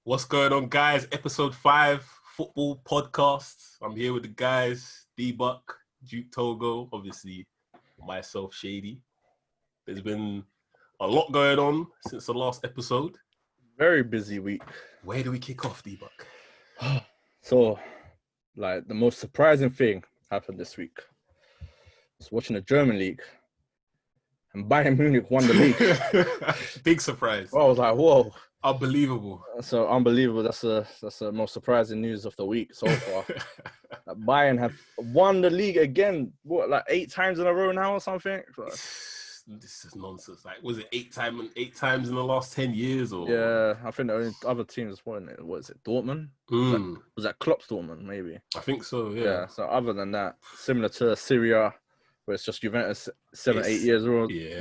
What's going on, guys? Episode 5 football podcast. I'm here with the guys, D-Buck, Duke Togo, obviously myself, Shady. There's been a lot going on since the last episode. Very busy week. Where do we kick off, D-Buck? So, the most surprising thing happened this week. I was watching the German league, and Bayern Munich won the league. Big surprise. I was like, whoa. Unbelievable. So unbelievable. That's the most surprising news of the week so far. Bayern have won the league again. What, 8 times in a row now or something? This is nonsense. Was it 8 times in the last 10 years? Or yeah, I think the only other teams won it. Was it Dortmund? Was that Klopp's Dortmund? Maybe. I think so. Yeah. Yeah. So other than that, similar to Syria, where it's just Juventus 8 years in a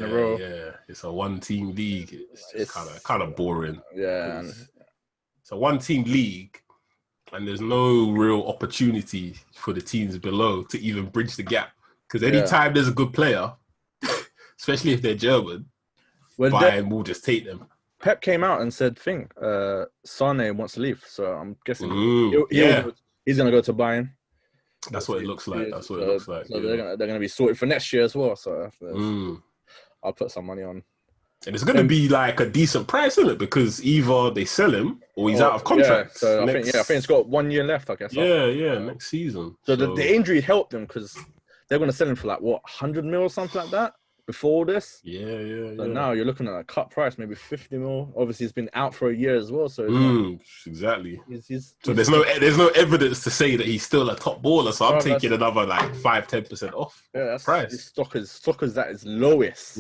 row. Yeah, it's a one-team league. It's kind of boring. Yeah, it's a one-team league, and there's no real opportunity for the teams below to even bridge the gap. Because anytime there's a good player, especially if they're German, Bayern will just take them. Pep came out and said, Sane wants to leave, so I'm guessing he's going to go to Bayern. That's what it looks like. So they're gonna be sorted for next year as well. So I'll put some money on. And it's gonna be a decent price, isn't it? Because either they sell him or he's out of contract. Yeah, so I think it's got 1 year left, I guess. Yeah, next season. So the injury helped them because they're gonna sell him for 100 mil or something like that before this. Yeah. So now you're looking at a cut price, maybe 50 mil. Obviously, he's been out for a year as well. So exactly. So there's no evidence to say that he's still a top baller. So I'm taking another 5-10% off. Yeah, that's price. His stock is at its lowest.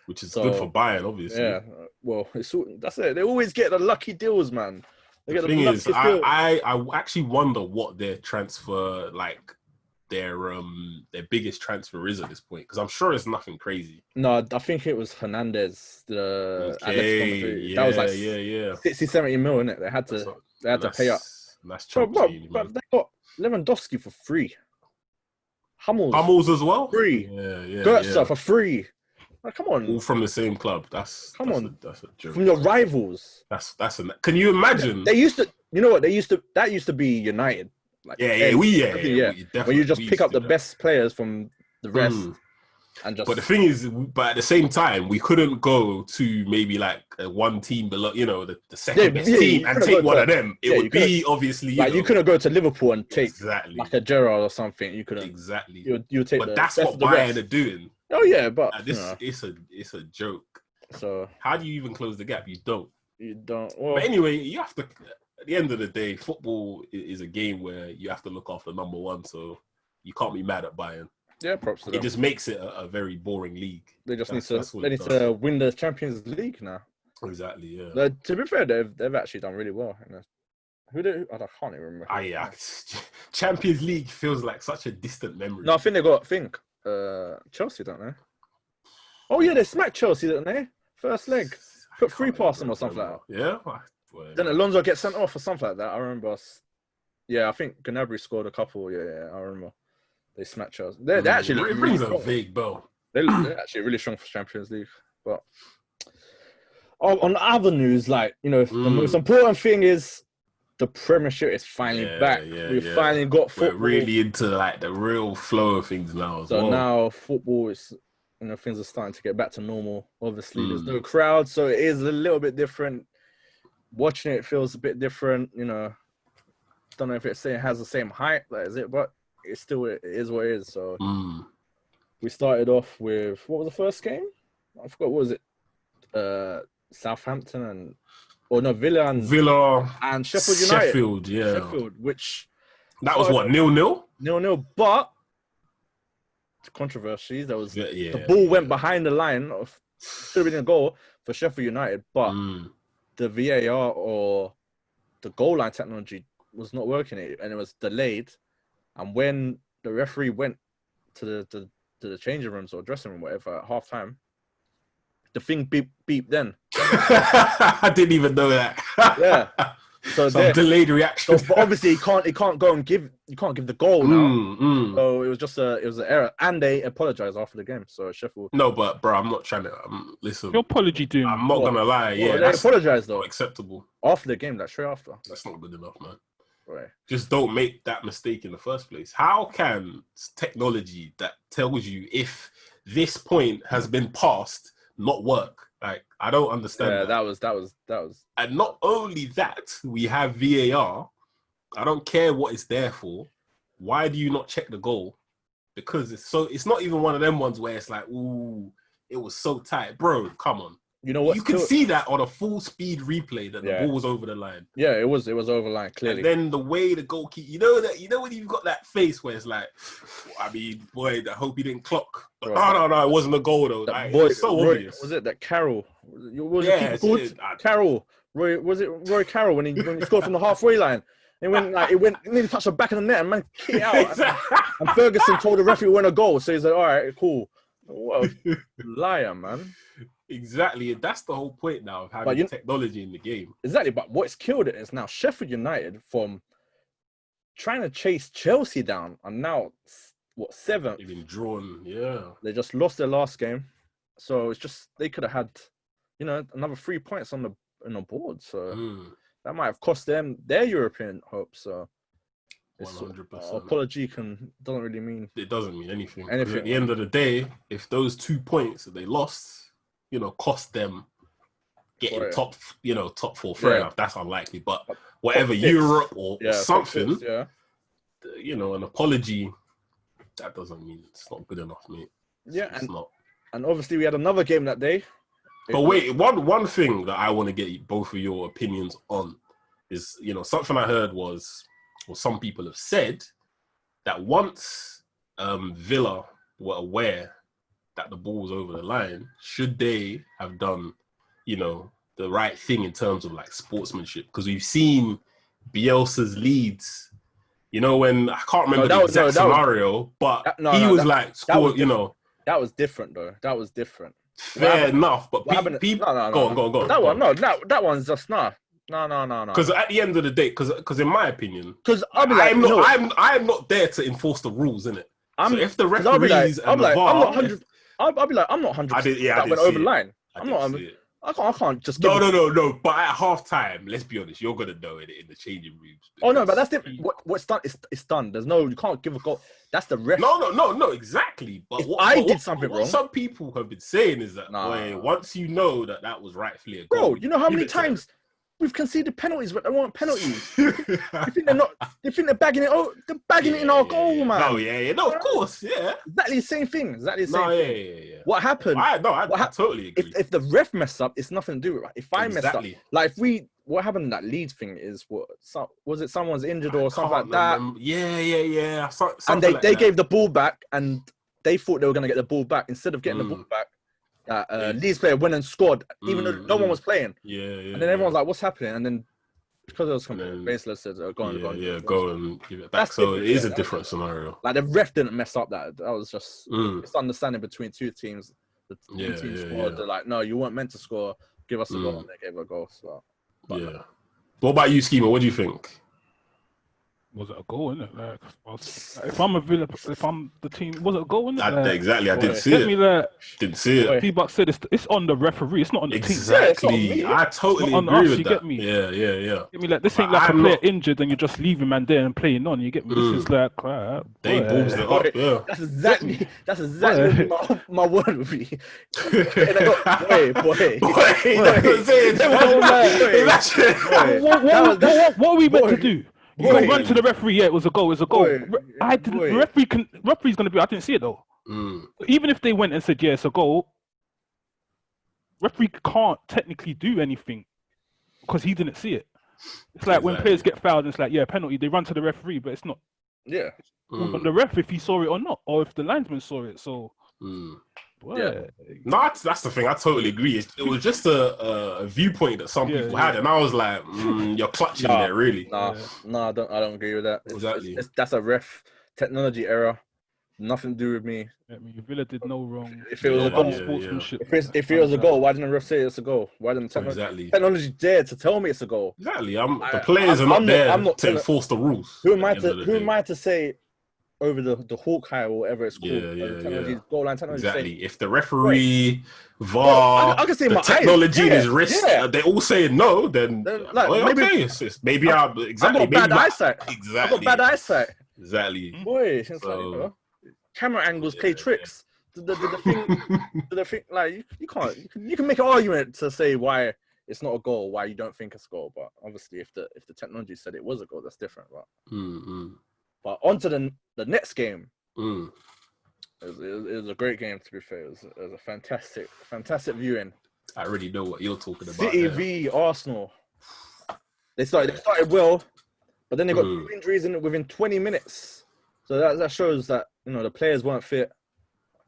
Which is good for Bayern, obviously. Yeah. Well, that's it. They always get the lucky deals, man. The thing is, I actually wonder what their transfer their biggest transfer is at this point, because I'm sure it's nothing crazy. No, I think it was Hernandez. That was 60-70 mil, innit? They had to pay up. That's chunky, but they got Lewandowski for free. Hummels as well? Free. Yeah. Götze for free. Come on. All from the same club. That's a joke. From your rivals. Can you imagine? They used to, that used to be United. When you just pick up the best players from the rest and just. But the thing is, at the same time, we couldn't go to maybe one team below, the second best team, and take one of them. It would be obviously you couldn't go to Liverpool and take a Gerrard or something. You couldn't exactly. You take. But that's what Bayern are doing. Oh yeah, but it's a joke. So how do you even close the gap? You don't. Well, but anyway, you have to. At the end of the day, football is a game where you have to look after number one, so you can't be mad at Bayern. Yeah, props to them. It just makes it a very boring league. They just need to win the Champions League now. Exactly, yeah. To be fair, they've actually done really well. I can't even remember. Champions League feels like such a distant memory. No, I think they got Chelsea, don't they? Oh yeah, they smacked Chelsea, didn't they? First leg, put 3 past them or something like that. Yeah. Then Alonso gets sent off or something like that. I remember. Yeah, I think Gnabry scored a couple. Yeah, I remember. They smacked Chelsea. They actually it rings a vague bell. They're actually really strong for Champions League. But on other news, the most important thing is the Premiership is finally back. We finally got football. We're really into the real flow of things now. So now football is, things are starting to get back to normal. Obviously, there's no crowd, so it is a little bit different. Watching it feels a bit different, Don't know if it has the same height, but it is what it is. So we started off with, what was the first game? I forgot, what was it? Southampton Villa and Sheffield United. Sheffield, which that was what, 0-0? 0-0, but controversies. There was the ball went behind the line should have been a goal for Sheffield United, but the VAR or the goal line technology was not working, and it was delayed. And when the referee went to the changing rooms or dressing room, whatever, at halftime, the thing beeped then. I didn't even know that. Yeah. So some delayed reaction. So, but obviously, you can't go and give the goal now. So it was just it was an error, and they apologized after the game. So Sheffield. No, but bro, I'm not trying to listen. Your apology doing. I'm not gonna lie. Yeah, they apologized though. Not acceptable After the game, like straight after. That's not good enough, man. Right. Just don't make that mistake in the first place. How can technology that tells you if this point has been passed not work? Like, I don't understand. Yeah, that was. And not only that, we have VAR. I don't care what it's there for. Why do you not check the goal? Because it's not even one of them ones where it's like, ooh, it was so tight. Bro, come on. You know what? You can see that on a full speed replay that the ball was over the line. Yeah, it was over the line, clearly. And then the way the goalkeeper, you know when you've got that face where it's like, I mean, boy, I hope he didn't clock. But no, it wasn't a goal though. Like, boy, it's so Roy, obvious. was it that Carroll? Carroll. Was it Roy Carroll when he scored from the halfway line? It went nearly touched the back of the net and man kicked it out. And Ferguson told the referee it went a goal. So he's like, all right, cool. What a liar, man. Exactly. That's the whole point now of having technology in the game. Exactly. But what's killed it is now Sheffield United from trying to chase Chelsea down and now, seventh? They've been drawn, yeah. They just lost their last game. So it's just, they could have had, another 3 points on the board. So that might have cost them their European hopes. So 100%. Apology doesn't really mean... It doesn't mean anything. At the end of the day, if those 2 points that they lost, cost them getting top 4, fair enough. That's unlikely. But whatever, Europe or something, an apology, that doesn't mean it's not good enough, mate. It's not. And obviously we had another game that day. But wait, one thing that I want to get both of your opinions on is, something I heard was, or some people have said, that once Villa were aware that the ball was over the line, should they have done, the right thing in terms of like sportsmanship? Because we've seen Bielsa's Leeds, when I can't remember the exact scenario, but he was like, scored, That was different though. That was different. Fair enough, but people. Go on. That one's just No. Because at the end of the day, because in my opinion, because I'm not there to enforce the rules, innit? So if the referees and the VAR, I'll be like, I'm not 100%. I went over the line. I can't just. No. But at half time, let's be honest, you're gonna know it in the changing rooms. Oh no, but that's different. What's done is done. You can't give a goal. That's the ref. No, exactly. But if did something wrong, some people have been saying is that once you know that was rightfully a goal, bro, you know how many times we've conceded penalties, but they weren't penalties. You think they're not? You think they're bagging it? Oh, they're bagging it in our goal, man. Oh yeah. No, of course, yeah. Exactly the same thing. Yeah. What happened? I totally agree. If the ref messed up, it's nothing to do with it. If I messed up, like what happened in that Leeds thing is was it someone's injured or something like that? Yeah. And they gave the ball back, and they thought they were going to get the ball back instead of getting the ball back. Leeds player went and scored, even though no one was playing. Yeah. And then everyone's like, "What's happening?" And then because it was coming, Baseless said, "Go on." Go and give it back. So it is a different scenario. Like the ref didn't mess up that. That was just misunderstanding between two teams. The team scored. They're like, "No, you weren't meant to score. Give us a goal." And they gave a goal. So, What about you, Schema? What do you think? Was it a goal, innit? Like, if I'm a Villa, if I'm the team, was it a goal, innit? Exactly, I didn't see it. Didn't see it. T-Buck said it's on the referee, it's not on the team. Exactly, I totally agree with that. Get me? Yeah. Get me? Like, this ain't like a player injured and you're just leaving man there and playing on. You get me? This is like, they balls it up, yeah. That's exactly what my word would be. Boy. What are we meant to do? You go run to the referee. Yeah, it was a goal. The referee's gonna be. I didn't see it though. Even if they went and said it's a goal, referee can't technically do anything because he didn't see it. It's like when players get fouled, it's like penalty. They run to the referee, but it's not. Yeah. But the ref, if he saw it or not, or if the linesman saw it. So. No, that's the thing. I totally agree. It was just a viewpoint that some people had, and I was like, "You're clutching there, really." No, I don't agree with that. Exactly. That's a ref technology error. Nothing to do with me. I mean, Villa did no wrong. If it was a goal, sportsmanship. If it was a goal, why didn't the ref say it's a goal? Why didn't technology dare to tell me it's a goal? Exactly. The players are not there to enforce the rules. Who am I to say over the Hawkeye or whatever it's called? Goal line technology. Exactly. If the referee, VAR, I can see the my technology in his wrist, yeah. They all saying no, then maybe I got bad eyesight. Exactly. I got bad eyesight. Exactly. Boy, it's like, camera angles play tricks. The thing, like you can make an argument to say why it's not a goal, why you don't think it's a goal, but obviously if the technology said it was a goal, that's different. But onto the next game. It was a great game, to be fair. It was a fantastic viewing. I already know what you're talking about. City v Arsenal. They started well, but then they got 2 injuries within 20 minutes. So that shows that the players weren't fit.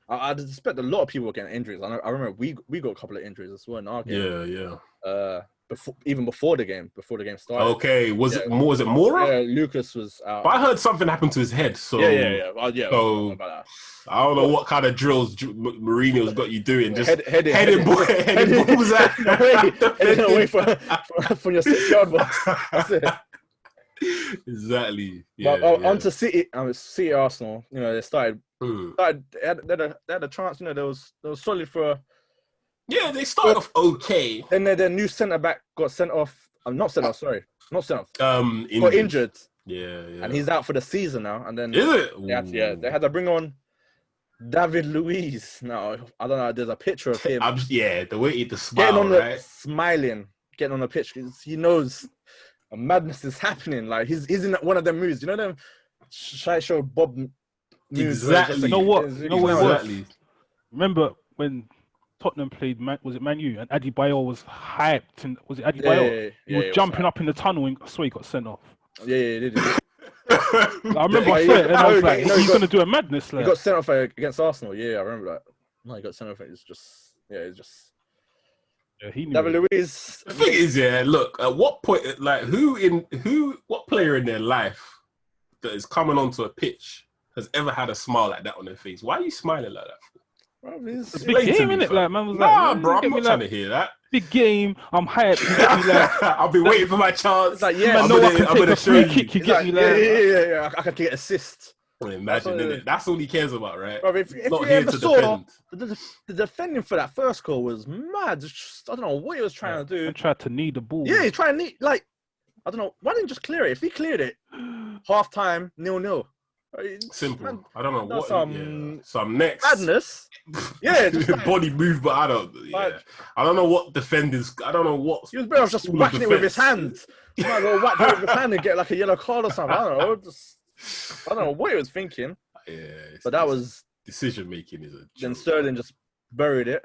I'd expect a lot of people were getting injuries. I remember we got a couple of injuries as well in our game. Yeah. Before the game started. Okay, was it Mora? Yeah, Lucas was out. But I heard something happened to his head. So So I don't know what kind of drills Mourinho's got you doing. Just heading balls away from your 6-yard box. That's it. Exactly. Onto City, City Arsenal. They started. They had a chance. They was solid for. Yeah, they started off okay. Then their new centre back got sent off. Not sent off. Got injured. Yeah. And he's out for the season now. And then is it? They had to bring on David Luiz. Now I don't know. There's a picture of him. The way he smile, smiling, getting on the pitch because he knows a madness is happening. Like he's in one of them moves. Them shy show Bob moves. Exactly. You know what? Exactly. Remember when Tottenham played was it Man U and Adebayor was hyped and was it Adebayor? He was jumping up in the tunnel and I swear he got sent off. Yeah, he did. I remember I said it and I was like, he's gonna do a madness. He got sent off against Arsenal. Yeah, I remember that. No, he got sent off. It's just. Yeah, he knew. David Luiz. The thing is, look, at what point, like, what player in their life that is coming onto a pitch has ever had a smile like that on their face? Why are you smiling like that for? Bro, it's a big game, innit? Like, man was bro, I'm not trying to hear that. Big game, I'm hyped. I've been waiting for my chance. It's like, I'm gonna show you. Kick, you get me like, yeah. I can get assist. Imagine, innit? That's all he cares about, right? Bro, if not you here ever to saw defend. The defending for that first goal was mad. I don't know what he was trying to do. He tried to knee the ball. Yeah, he tried to knee, like, I don't know. Why didn't he just clear it? If he cleared it, half time, 0-0. Simple. Man, I don't know what. Some next madness. Yeah, just like, body move, but I don't. I don't know what defenders. I don't know what. He was better off just whacking it with his hands. He might as well whack it with his hand and get like a yellow card or something. I don't know. I don't know what he was thinking. Yeah, but that was decision making is a joke. Then Sterling just buried it,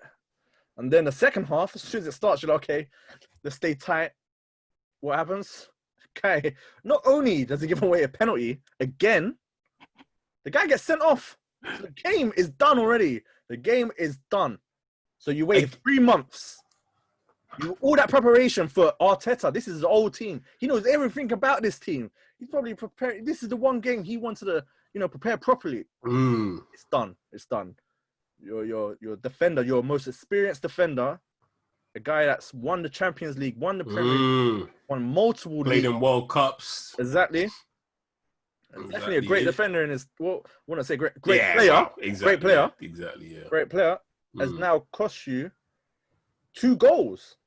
and then the second half, as soon as it starts, you're like, okay, let's stay tight. What happens? Okay, not only does he give away a penalty again, the guy gets sent off. So the game is done already. The game is done. So you wait 3 months. All that preparation for Arteta. This is his old team. He knows everything about this team. He's probably prepared. This is the one game he wanted to, prepare properly. It's done. It's done. Your defender, your most experienced defender, a guy that's won the Champions League, won the Premier League, won multiple played in World Cups. Exactly. Definitely a great defender in his. Well, I want to say great player. Exactly. Great player. Exactly. Yeah. Great player has now cost you 2 goals.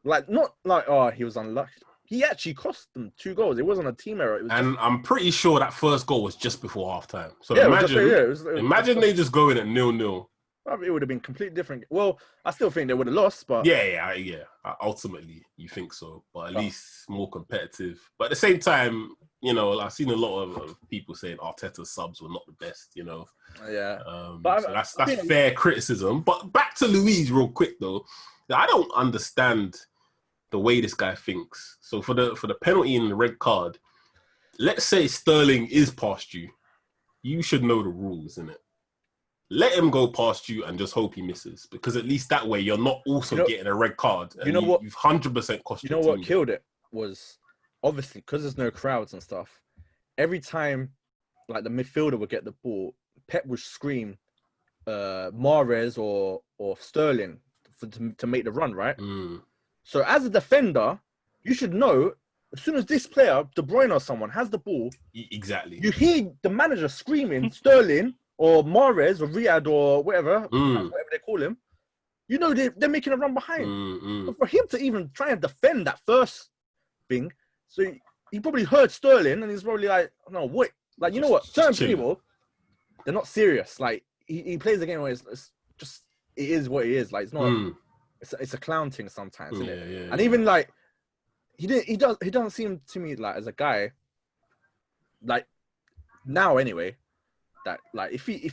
Like not like he was unlucky. He actually cost them 2 goals. It wasn't a team error. I'm pretty sure that first goal was just before halftime. So imagine they just go in at 0-0. It would have been completely different. Well, I still think they would have lost, but yeah. Ultimately, you think so, but at least more competitive. But at the same time, I've seen a lot of people saying Arteta's subs were not the best. Yeah. But so that's fair criticism. But back to Luiz real quick though. I don't understand the way this guy thinks. So for the penalty and the red card, let's say Sterling is past you. You should know the rules, innit? Let him go past you and just hope he misses, because at least that way you're not also getting a red card. And you've 100% cost your team. What killed it was obviously because there's no crowds and stuff. Every time, like the midfielder would get the ball, Pep would scream Mahrez or Sterling to make the run, right? So as a defender, you should know as soon as this player, De Bruyne or someone, has the ball, exactly, you hear the manager screaming Sterling or Mahrez or Riyad or whatever they call him. You know they're making a run behind. But for him to even try and defend that first thing, so he probably heard Sterling and he's probably like, no, wait, like you know what? Certain people, they're not serious. Like he plays the game where it's just it is what it is. Like it's not. It's a clown thing sometimes, isn't it? Yeah, and even like he doesn't seem to me like as a guy like now anyway that like if he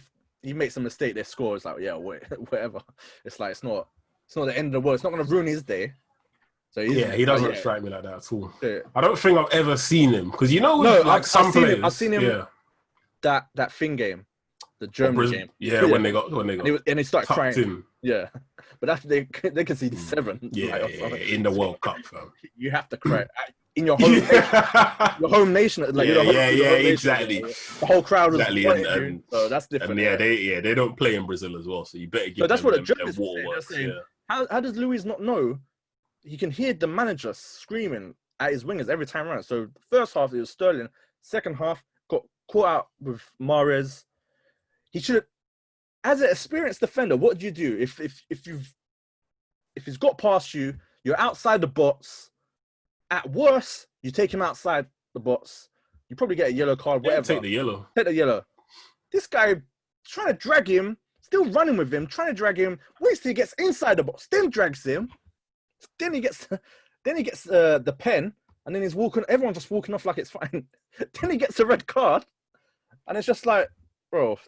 makes a mistake, they score. It's like whatever. It's like it's not the end of the world. It's not going to ruin his day. So he doesn't strike me like that at all. Yeah. I don't think I've ever seen him because I've seen him that thing game. The German game, when they got and they started crying. In. Yeah, but after they conceded 7, in the World Cup, fam. You have to cry in your home nation. Your home nation, like exactly. The whole crowd was and so that's different. And they don't play in Brazil as well, so you better give. So that's them what the journalists were saying. Yeah. How does Luis not know? He can hear the manager screaming at his wingers every time around. So first half it was Sterling. Second half got caught out with Mahrez. He should, as an experienced defender, what do you do if he's got past you, you're outside the box. At worst, you take him outside the box. You probably get a yellow card, whatever. Take the yellow. This guy trying to drag him, still running with him, trying to drag him. Waits till he gets inside the box, then drags him. Then he gets the pen, and then he's walking. Everyone's just walking off like it's fine. Then he gets a red card, and it's just like. Bro,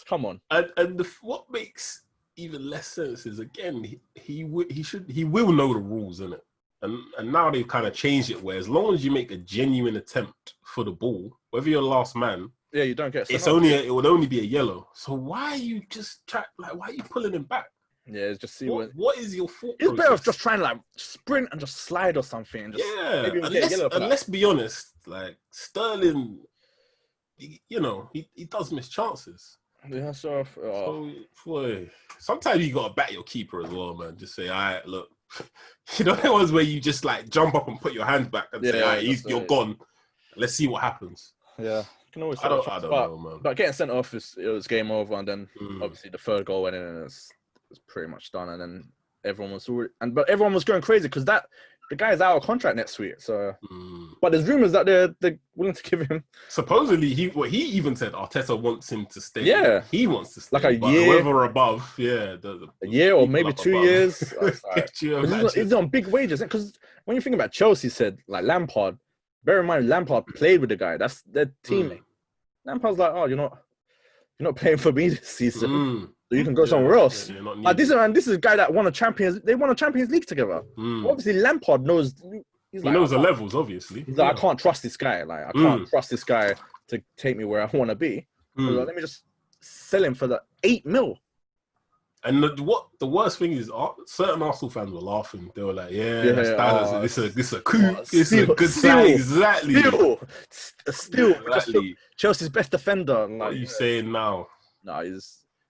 come on. And what makes even less sense is again he will know the rules, innit? And now they've kind of changed it where as long as you make a genuine attempt for the ball, whether you're last man, you don't get. It would only be a yellow. So why are you why are you pulling him back? Yeah, it's just see what is your thought? It's better off just trying to like sprint and just slide or something. And just maybe get a yellow for that. Let's be honest, like Sterling. He does miss chances. Yeah, so boy, sometimes you gotta bat your keeper as well, man. Just say, all right, look, there was where you just like jump up and put your hands back and say, all right, you're gone. Let's see what happens. Yeah, you can always. I don't know, man. But getting sent off it was game over, and then obviously the third goal went in, and it was pretty much done. And then everyone was going crazy because the guy is out of contract next week, so. But there's rumors that they're willing to give him. Supposedly, he even said Arteta wants him to stay. Yeah, he wants to stay. Like a year, whoever above. Yeah, a year or maybe 2 years. He's on big wages because when you think about Chelsea, said like Lampard. Bear in mind, Lampard played with the guy. That's their teammate. Lampard's like, oh, you're not playing for me this season. So you can go somewhere else. This is a guy that won a Champions League together. Obviously, Lampard knows. He knows the levels, obviously. He's like, I can't trust this guy. Like, I can't trust this guy to take me where I want to be. So let me just sell him for the 8 mil. And the worst thing is, certain Arsenal fans were laughing. They were like, this is a coup. This is a good sign. Exactly. Still. Exactly. Chelsea's best defender. What are you saying now? No,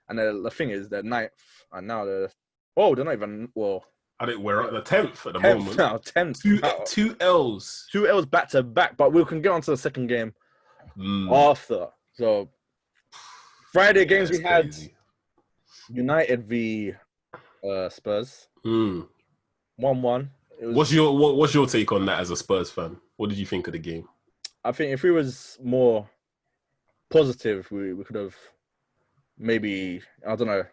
and the thing is, they're 9th, and now they're not even, well... I think we're at the 10th at the moment. Now, 10th. Two L's. 2 L's back to back, but we can get on to the second game after. So, Friday games we had United v Spurs. 1-1. What's your take on that as a Spurs fan? What did you think of the game? I think if we was more positive, we could have maybe, I don't know.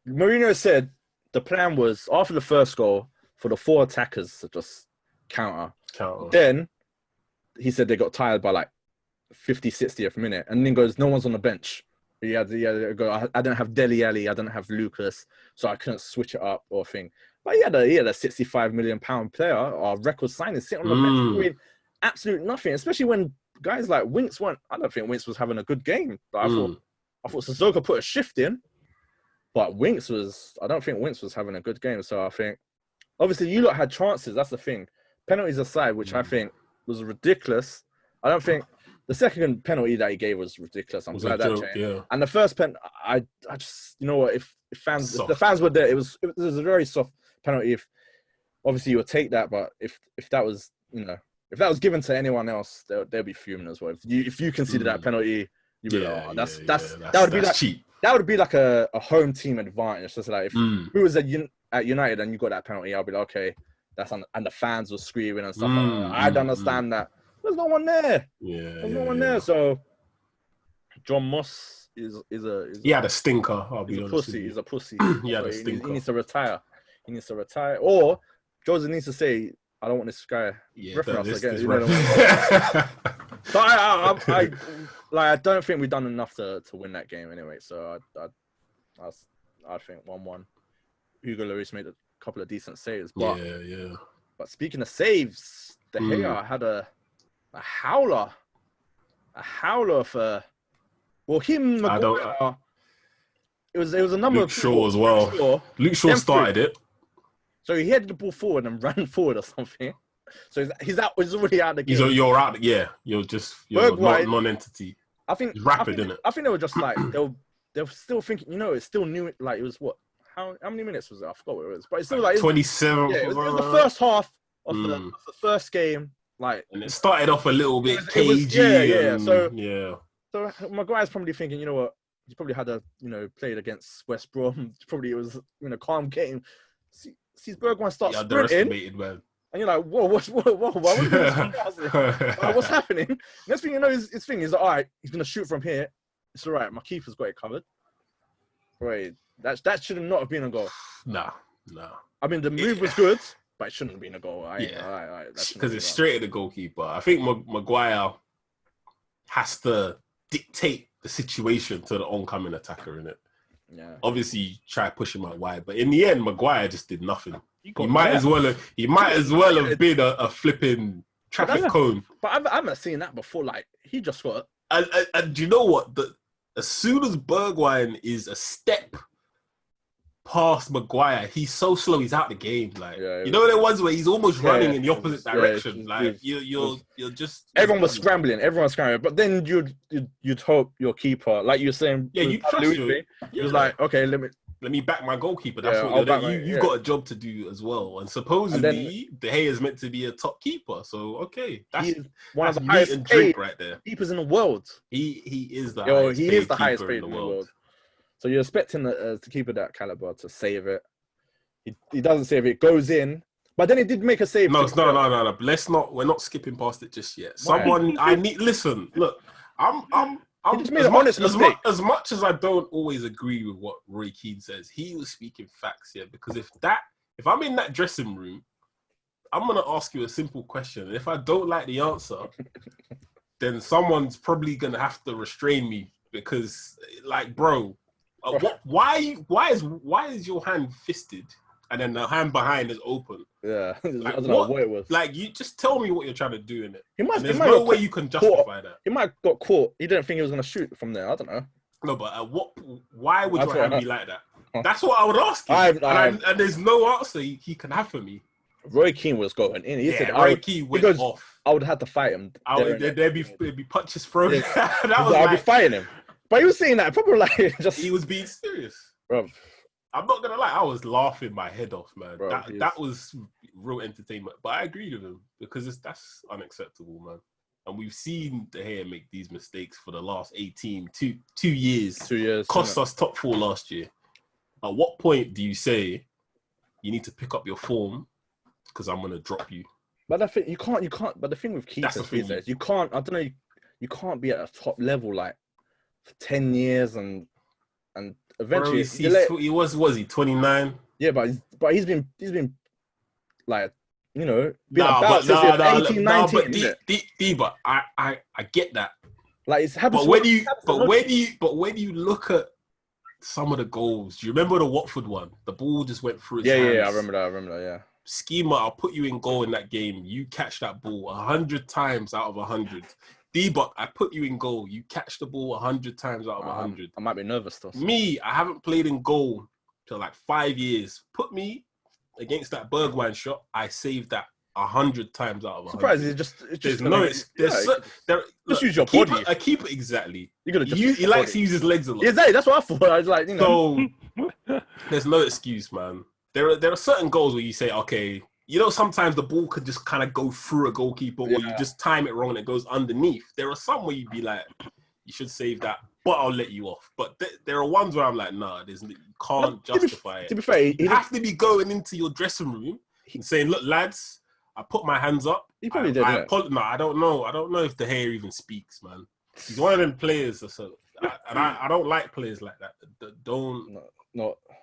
Mourinho said the plan was after the first goal for the 4 attackers to just counter. Then he said they got tired by like 60th minute, and then goes, no one's on the bench. He had to go, I don't have Dele Alli, I don't have Lucas, so I couldn't switch it up or thing. But he had a £65 million player, our record signing, sitting on the bench doing absolute nothing, especially when guys like Winks weren't. I don't think Winks was having a good game. But I thought Sissoko put a shift in, but I don't think Winks was having a good game. So I think, obviously, you lot had chances. That's the thing. Penalties aside, which I think was ridiculous. I don't think The second penalty that he gave was ridiculous. I'm glad that changed. Yeah. And the first I just, you know what, if the fans were there, it was a very soft penalty. If obviously you would take that, but if that was, you know, if that was given to anyone else, they'll be fuming as well. If you consider that penalty, you'd be like, oh, that's cheap. That would be like a home team advantage. So like if we was at United and you got that penalty, I'll be like, okay, that's and the fans were screaming and stuff. I'd understand that. There's no one there. There's no one there. So John Moss is he had a stinker. I'll be honest. He's a pussy. He had a stinker. He needs to retire. Or Jose needs to say, I don't want this guy reference again. So I don't think we've done enough to win that game anyway. So I think 1-1. Hugo Lloris made a couple of decent saves. But, But speaking of saves, De Gea had a howler for him. Maguire, it was a number Luke of Shaw as well. Luke Shaw started it. So he headed the ball forward and ran forward or something. So he's already out of the game. You're out. Yeah, you're non-entity. I think it's rapid, isn't it? I think they were just like they were still thinking. You know, it's still new. Like it was what? How many minutes was it? I forgot what it was. But it's still like 27. Yeah, it was the first half of the first game. Like, and it started off a little bit cagey. So Maguire's probably thinking, you know what? He probably had played against West Brom. Probably it was calm game. Sees Bergwijn start sprinting, man. And you're like, whoa, what's happening? Next thing you know, his thing is, all right, he's gonna shoot from here. It's all right. My keeper's got it covered. Right, that should not have been a goal. Nah. I mean, the move was good, but it shouldn't have been a goal. Because it's straight at the goalkeeper. I think Maguire has to dictate the situation to the oncoming attacker, innit? Yeah. Obviously, try to push him out wide, but in the end, Maguire just did nothing. He might as well have been a flipping traffic cone. But I haven't seen that before. Like he just got. And do you know what? As soon as Bergwijn is a step past Maguire, he's so slow. He's out the game. Like you know, there ones where he's almost running in the opposite direction. Like you're just. Everyone was scrambling. But then you'd hope your keeper, like you were saying, you trust him. He was like, okay, let me back my goalkeeper. That's what you've got a job to do as well. And supposedly De Gea is meant to be a top keeper. So that's one of the highest paid right there. Keepers in the world. He is the highest paid in the world. So you're expecting the keeper that caliber to save it. He doesn't save it. Goes in, but then he did make a save. No. We're not skipping past it just yet. Listen. Look, I'm just made an honest mistake. As much as I don't always agree with what Roy Keane says, he was speaking facts here. Because if I'm in that dressing room, I'm gonna ask you a simple question. And if I don't like the answer, then someone's probably gonna have to restrain me. Because, like, bro. Why is your hand fisted and then the hand behind is open? Yeah, like, I don't know what it was. Like, you just tell me what you're trying to do in it. There's no way you can justify that. He might have got caught. He didn't think he was going to shoot from there. I don't know. No, but why would your hand be like that? That's what I would ask him. And there's no answer he can have for me. Roy Keane was going in. He said, Roy Keane went off. I would have to fight him. There'd be punches thrown. Yeah. I'd be fighting him. But he was saying that probably like just. He was being serious, bro. I'm not gonna lie, I was laughing my head off, man. Bro, that was real entertainment. But I agree with him because that's unacceptable, man. And we've seen De Gea make these mistakes for the last 2 years. 2 years cost us top 4 last year. At what point do you say you need to pick up your form because I'm gonna drop you? But I think you can't. But the thing with keepers these days, you can't. I don't know. You can't be at a top level like. 10 years and eventually he was 29? Yeah, but he's been like been about since 18, 19. But I get that. Like it's happened. But when you look at some of the goals, do you remember the Watford one? The ball just went through his hands. Yeah, I remember that. Yeah. Schema, I'll put you in goal in that game. You catch that ball 100 times out of 100. D-Buck, I put you in goal. You catch the ball 100 times out of 100. I might be nervous though. Me, I haven't played in goal for like 5 years. Put me against that Bergwijn shot. I saved that 100 times out of 100. Surprised it's just there's no. Just use your body. A keeper, exactly. You're gonna just he likes to use his legs a lot. Exactly. That's what I thought. I was like, So there's no excuse, man. There are certain goals where you say, okay, sometimes the ball could just kind of go through a goalkeeper, or you just time it wrong and it goes underneath. There are some where you'd be like, you should save that, but I'll let you off. But there are ones where I'm like, nah, you can't justify it. To be fair, you have to be going into your dressing room and saying, look, lads, I put my hands up. He probably did. No, I don't know. I don't know if De Gea even speaks, man. He's one of them players. I don't like players like that.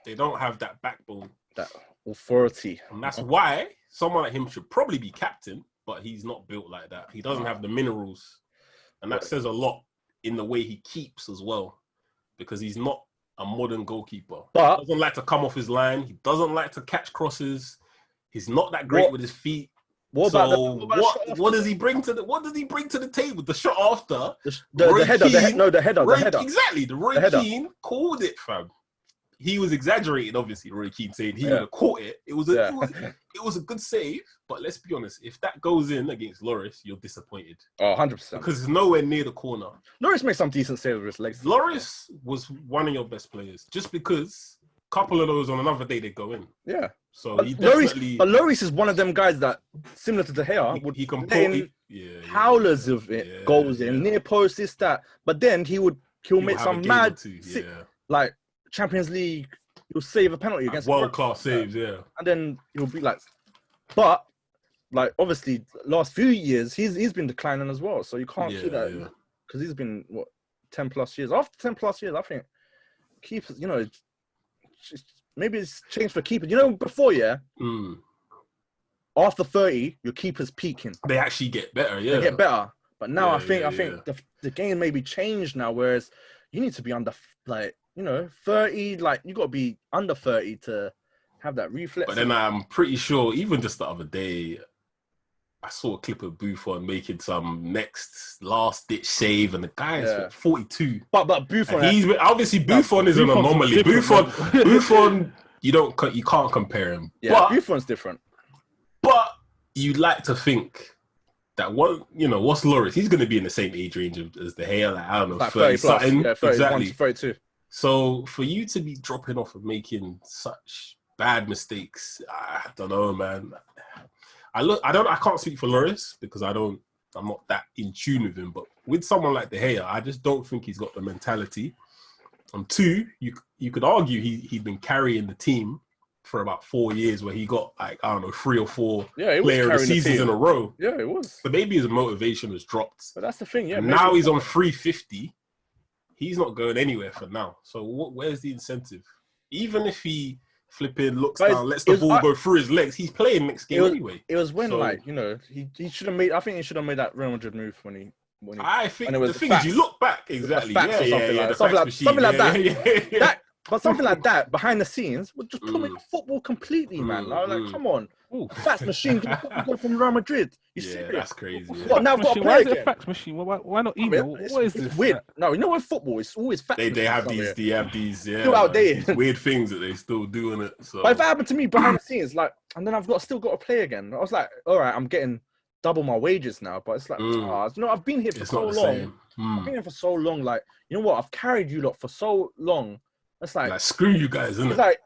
They don't have that backbone, that authority, and that's why someone like him should probably be captain. But he's not built like that. He doesn't have the minerals, and that says a lot in the way he keeps as well, because he's not a modern goalkeeper. But he doesn't like to come off his line. He doesn't like to catch crosses. He's not that great with his feet. What does he bring to the table? The shot after the header. Exactly. Roy Keane called it, fam. He was exaggerating, obviously. Roy Keane saying he would have caught it. It was a good save, but let's be honest. If that goes in against Lloris, you're disappointed. Oh, 100%. Because it's nowhere near the corner. Lloris makes some decent saves with his legs. Lloris was one of your best players, just because a couple of those on another day they go in. Yeah. So he definitely. But Lloris is one of them guys that, similar to De Gea, he can put howlers of it, goals in, near post, this, that. But then he'll make some mad, like Champions League, he'll save a penalty against world-class saves, and then he'll be like, but like obviously last few years he's been declining as well. So you can't keep that because he's been 10 plus years. After 10 plus years, I think keepers, maybe it's changed for keepers. Before, after 30, your keeper's peaking. They actually get better, They get better. But now I think the game may be changed now, whereas you need to be under 30, like you got to be under 30 to have that reflex. But then I'm pretty sure, even just the other day, I saw a clip of Buffon making some last-ditch save, and the guy is 42. But Buffon, Buffon is an anomaly. Buffon, you can't compare him. Yeah, Buffon's different. But you'd like to think that what's Lloris? He's going to be in the same age range as De Gea, like, I don't know, like 30 plus, 30 exactly. 32. So for you to be dropping off and making such bad mistakes, I don't know, man. I can't speak for Lloris because I'm not that in tune with him. But with someone like De Gea, I just don't think he's got the mentality. And two, you could argue he'd been carrying the team for about 4 years, where he got 3 or 4 player of the seasons in a row. Yeah, it was. So maybe his motivation has dropped. But that's the thing, yeah. Now he's on 350. He's not going anywhere for now. So where's the incentive? Even if he flipping looks down, lets the ball go through his legs, he's playing next game anyway. It was when he should have made. I think he should have made that Real Madrid move when he. I think the thing is, you look back exactly, something like that. But something like that behind the scenes would just put me in football completely, man. I was like, come on, fax machine can go from Real Madrid. You serious? That's crazy. What now? I've got to play again. A fax machine? Why not email? What is this? It's weird. No, in football, it's always fax. They have these still outdated weird things that they still doing it. So. But if it happened to me behind the scenes, and then I've still got to play again, I was like, all right, I'm getting double my wages now, but it's like, I've been here for so long. I've been here for so long. Like, you know what? I've carried you lot for so long. It's like screw you guys, isn't it? Like,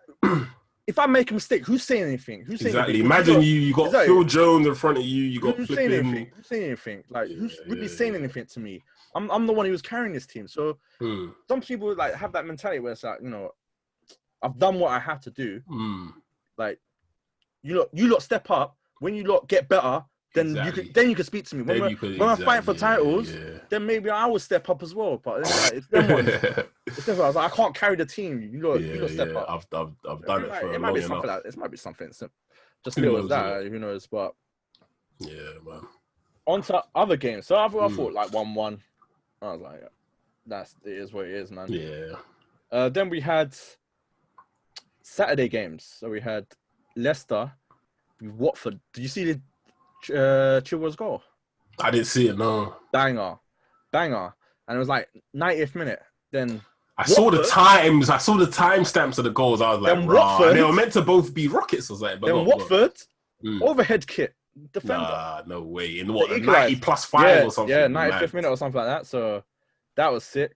if I make a mistake, who's saying anything? Exactly. Imagine you got Phil Jones in front of you. You got who's saying anything? Like, who's really saying anything to me? I'm the one who was carrying this team. So some people have that mentality where it's like, I've done what I have to do. Like, you lot step up. When you lot get better, then you can speak to me. When I fight for titles, then maybe I will step up as well. But it's them ones. I was like, I can't carry the team. You lot step up. I've done it for it long might be enough. something it might be something just little as that. Who knows? But yeah, man. On to other games. So I thought 1-1. I was like, it is what it is, man. Yeah. Then we had Saturday games. So we had Leicester, Watford. Did you see the Chilwell's goal? I didn't see it, no. Banger. And it was like 90th minute. Then I saw the timestamps of the goals. I was like, Watford, they were meant to both be rockets. I was like, but then Watford, overhead kick. defender. Nah, no way. In what, They 90 equalised. plus 5 or something? Yeah, 95th minute or something like that. So that was sick.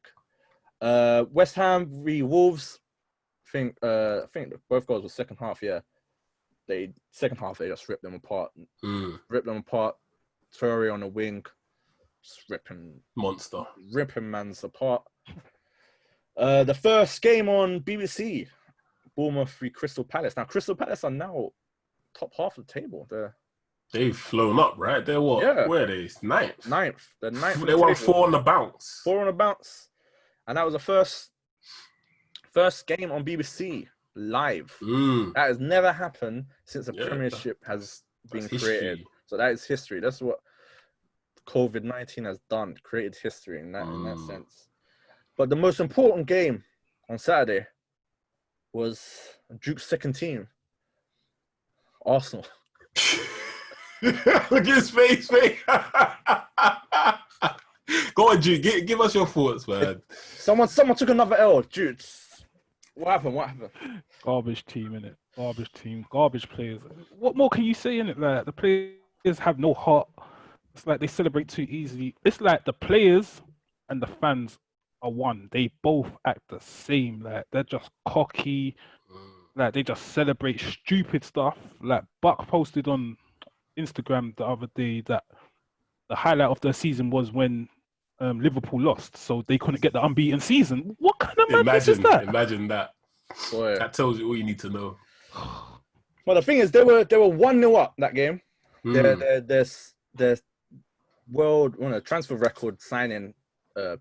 West Ham v Wolves. I think both goals were second half. Yeah, second half they just ripped them apart. Ripped them apart. Torre on the wing, just ripping mans apart. The first game on BBC, Bournemouth v Crystal Palace. Now Crystal Palace are now top half of the table. They've flown up, right? They're what? Yeah. Where are they? Ninth. They're ninth. They won 4 on the bounce. 4 on the bounce. And that was the first game on BBC live. That has never happened since the Premiership has been created. History. So that is history. That's what COVID-19 has done, created history in that sense. But the most important game on Saturday was Duke's second team, Arsenal. Look at his face, mate. Go on, Duke. Give us your thoughts, man. Someone took another L. Duke. What happened? Garbage team, innit? Garbage team. Garbage players. What more can you say, innit? Like, the players have no heart. It's like they celebrate too easily. It's like the players and the fans are one. They both act the same. Like, they're just cocky. Like, they just celebrate stupid stuff. Like, Buck posted on Instagram the other day that the highlight of their season was when Liverpool lost, so they couldn't get the unbeaten season. What kind of madness is that? Imagine that. Boy. That tells you all you need to know. Well, the thing is, they were 1-0 up that game. Their world transfer record signing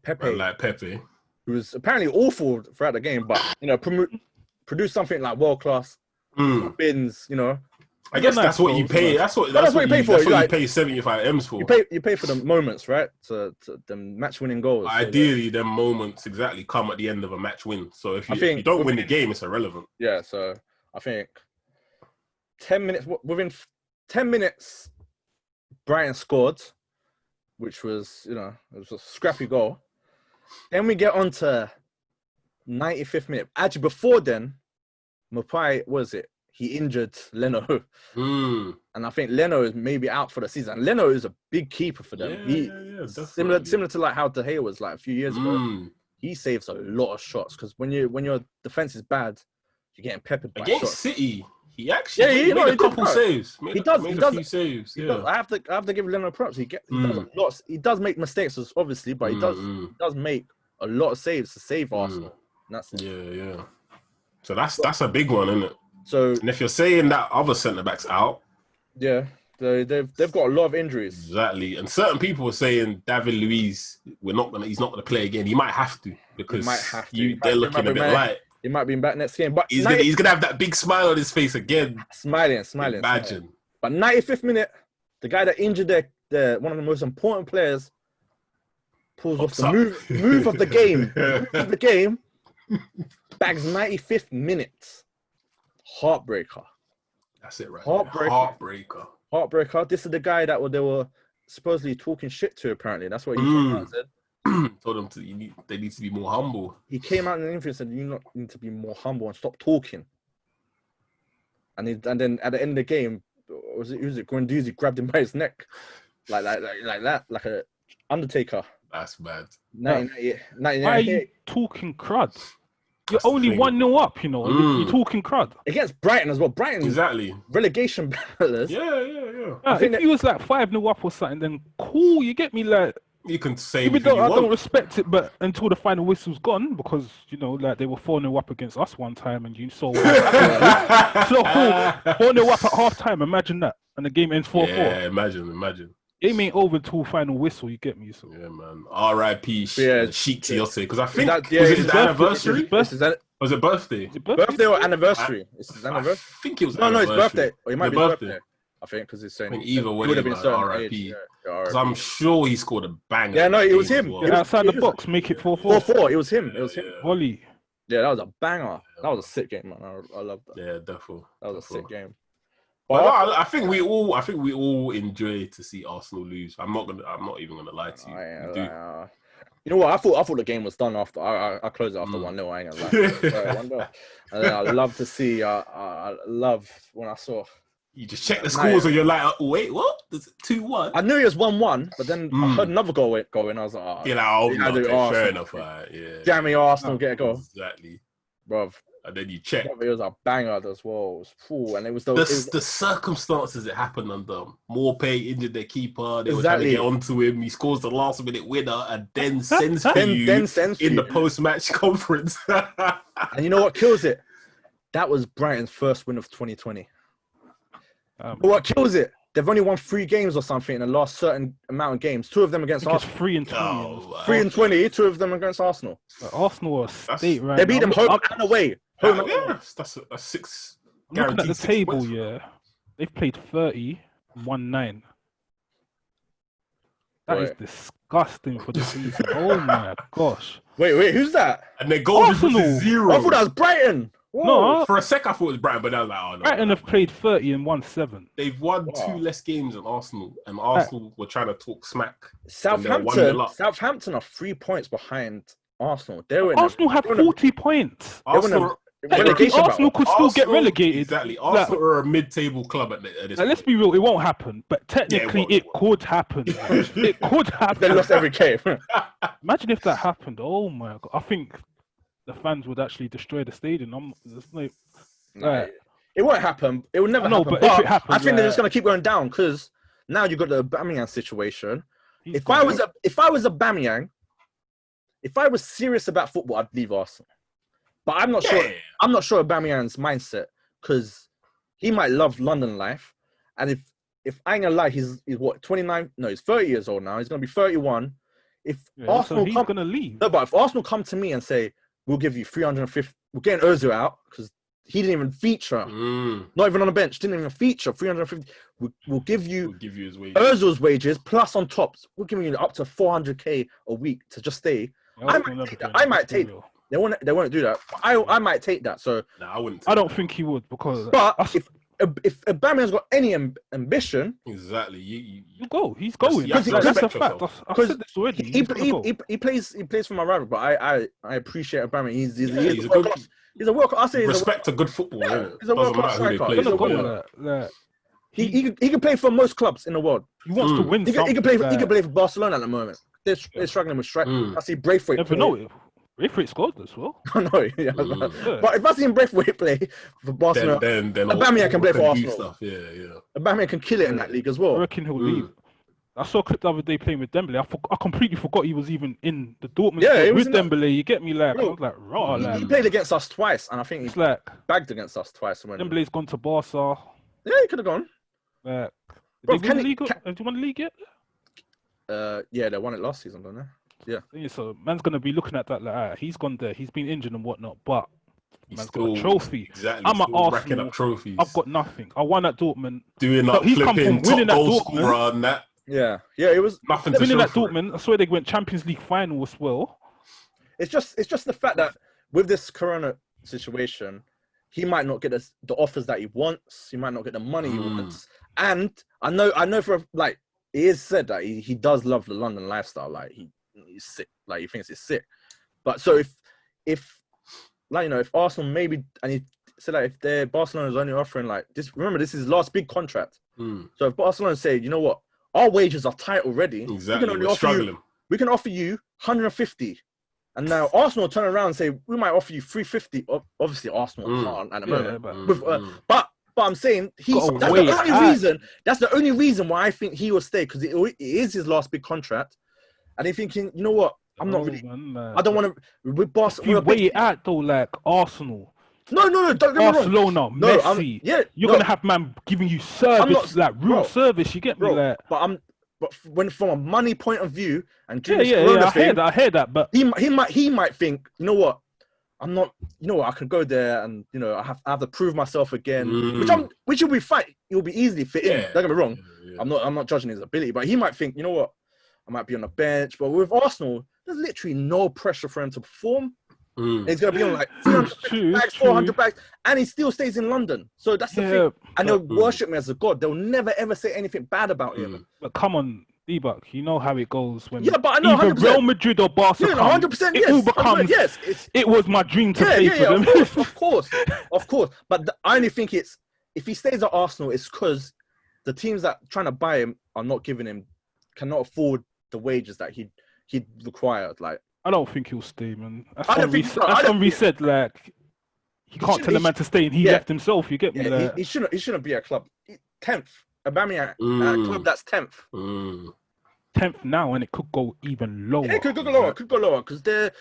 Pepe, who was apparently awful throughout the game, but produced something like world class. Bins, I guess that's what you pay. That's what you pay for. That's what you pay 75 M's for. You pay for the moments, right? To the match-winning goals. Ideally, them moments exactly come at the end of a match win. So if you don't win the game, it's irrelevant. Yeah. So I think 10 minutes within 10 minutes, Brighton scored, which was it was a scrappy goal. Then we get on to 95th minute. Actually, before then, Mapai he injured Leno. And I think Leno is maybe out for the season. Leno is a big keeper for them. Similar to like how De Gea was like a few years ago. He saves a lot of shots because when your defense is bad, you're getting peppered by against shots. City. He actually made a couple saves. He does a few saves. I have to give Leno props. He does a lot. He does make mistakes, obviously, but he does make a lot of saves to save Arsenal. That's it. Yeah. So that's a big one, isn't it? So, and if you're saying that other centre backs out, they've got a lot of injuries. Exactly, and certain people are saying David Luiz, he's not gonna play again. He might have to because they're looking a bit light. He might be back next game, but he's gonna have that big smile on his face again. Smiling. Imagine. But 95th minute, the guy that injured one of the most important players pulls off the move of the game. Bags 95th minute. Heartbreaker. That's it, right? Heartbreaker. This is the guy that they were supposedly talking shit to. Apparently, that's what he came out and said. Told them they need to be more humble. He came out in the interview and said, "You need to be more humble and stop talking." And then at the end of the game, was it Guendouzi grabbed him by his neck, like that, like a Undertaker. That's bad. Why are you talking crud? You're only 1-0 up, and you're talking crud. Against Brighton as well. Brighton, exactly. Relegation battles. Yeah. If he was like 5-0 up or something, then cool, you get me? Like, you can say even though I don't respect it, but until the final whistle's gone, because, like they were 4-0 up against us one time, and you saw 4-0 up at half time. Imagine that. And the game ends 4-4. Yeah, imagine. Game ain't over till final whistle, you get me? So. Yeah, man. R.I.P. Sheik Tiote. Because I think was it his anniversary? Was it birthday? Birthday or anniversary? It's his anniversary. I think it was No, it's birthday. Or it might be birthday. I think because he's saying either way, would have been R.I.P. Because I'm sure he scored a banger. Yeah, no, it was him. Well. Outside the box, make it 4-4. 4-4. It was him. Volley. Yeah, that was a banger. That was a sick game, man. I love that. Yeah, definitely. That was a sick game. But I think we all enjoy to see Arsenal lose. I'm not even gonna lie to you. You know what? I thought the game was done after. I closed it after 1-0. I ain't gonna lie. 1-0. And then I love to see. I love when I saw You just check the scores and you're like, oh, wait, what? There's 2-1. I knew it was 1-1, but then I heard another goal go in. I was like, oh, you're like, oh, no, okay, fair enough. Yeah. Jammy Arsenal get a goal. Exactly. Bruv. And then you check. It was a banger as well. It was full, and it was the circumstances it happened under. Morpay injured their keeper. They were trying to get onto him. He scores the last minute winner and then sends for you in the post-match conference. And you know what kills it? That was Brighton's first win of 2020. But what kills it? They've only won 3 games or something in the last certain amount of games. 2 of them against Arsenal. 3 and 20. 3 and 20. 2 of them against Arsenal. Arsenal are state right. They beat them home and away. That's 6. I'm looking at the table. Yeah, they've played 30, won 9. That is disgusting for the season. Oh my gosh. Wait, who's that? And their goal difference is 0. I thought that was Brighton. Whoa. No, for a sec I thought it was Brighton, but I was like, oh no. Brighton have played 30 and won 7. They've won 2 less games than Arsenal, and Arsenal were trying to talk smack. Southampton are 3 points behind Arsenal. Arsenal have 40 points. Arsenal could still get relegated. Exactly. Arsenal are a mid-table club at this point. Let's be real, it won't happen. But technically, it could happen. It could happen. They lost every game. Imagine if that happened. Oh my god! I think the fans would actually destroy the stadium. It won't happen. It will never happen. But if it happens, I think they're just going to keep going down because now you've got the Aubameyang situation. If I was Aubameyang, if I was serious about football, I'd leave Arsenal. But I'm not sure. I'm not sure Aubameyang's mindset because he might love London life, and if I ain't gonna lie, he's what 29? No, he's 30 years old now. He's gonna be 31. If Arsenal he's gonna leave. No, but if Arsenal come to me and say we'll give you 350, we're getting Ozil out because he didn't even feature, not even on the bench, didn't even feature 350. We'll give you his wages. Ozil's wages plus on top. We're giving you up to 400k a week to just stay. I might take that. They won't do that. I might take that. So I wouldn't. I don't think he would because. But if Aubameyang's got any ambition, exactly, you go. He's going. That's a fact. I said this already. He plays for my rival, but I appreciate Aubameyang. He's a good. He's a world. I say respect to good football. Yeah, he's a world class striker. He can play for most clubs in the world. He wants to win. He can play for Barcelona at the moment. They're struggling with strike. I see Braithwaite. Never know it. Braithwaite scored as well. I know, yeah. But if I see Braithwaite play for Barcelona, then Aubameyang can play for Arsenal. Stuff. Yeah. Aubameyang can kill it in that league as well. I reckon he'll leave. I saw a clip the other day playing with Dembele. I completely forgot he was even in the Dortmund with Dembele. You get me? Like, I was like, raw. He played against us twice, and I think he's bagged against us twice. Dembele's gone to Barca. Yeah, he could have gone. Have you won the league yet? Yeah, they won it last season, don't they? Yeah. So man's gonna be looking at that like, he's gone there. He's been injured and whatnot, but man's got a trophy. Exactly. I'm at Arsenal. Racking up trophies. I've got nothing. I won at Dortmund. Doing up, he's come from winning at Dortmund. And that. Yeah. It was nothing. Winning at Dortmund. I swear they went Champions League final as well. It's just the fact that with this Corona situation, he might not get the offers that he wants. He might not get the money he wants. And I know for like it is said that he does love the London lifestyle. Like he's sick. Like he thinks it's sick. But so if Arsenal maybe, and he said like if Barcelona is only offering like this, remember this is his last big contract. So if Barcelona say, you know what, our wages are tight already. Exactly. We can offer you 150. And now Arsenal turn around and say we might offer you 350. Obviously Arsenal can't at the moment. But I'm saying that's the only reason why I think he will stay, because it is his last big contract. And he's thinking, you know what? I'm not really. I don't want to. With Barcelona, you weigh it out though, like Arsenal. No. Don't get me wrong. Barcelona, Messi. You're gonna have man giving you service, real service. You get me, like. But when from a money point of view, and I hear that. But he might think, you know what? I'm not. You know what? I can go there, and I have to prove myself again, which will be fine. It will be easily fit in. Don't get me wrong. I'm not judging his ability, but he might think, you know what? I might be on the bench, but with Arsenal, there's literally no pressure for him to perform. He's going to be on like 300 bags, 400 bags, and he still stays in London. So that's the thing. And they'll worship me as a god. They'll never, ever say anything bad about him. But come on, D-Buck, you know how it goes when but I know, either 100%. Real Madrid or Barca 100%, it all becomes, it was my dream to play for them. Of course. But I only think it's if he stays at Arsenal, it's because the teams that trying to buy him are not giving him, cannot afford the wages that he'd required. Like, I don't think he'll stay, man. That's I don't think so. Henry said, like, he can't tell a man to stay, and he left himself. You get me? Yeah, like... he shouldn't be a club. 10th. Aubameyang, at a club that's 10th. 10th now, and it could go even lower. Yeah, it could go lower, because they're.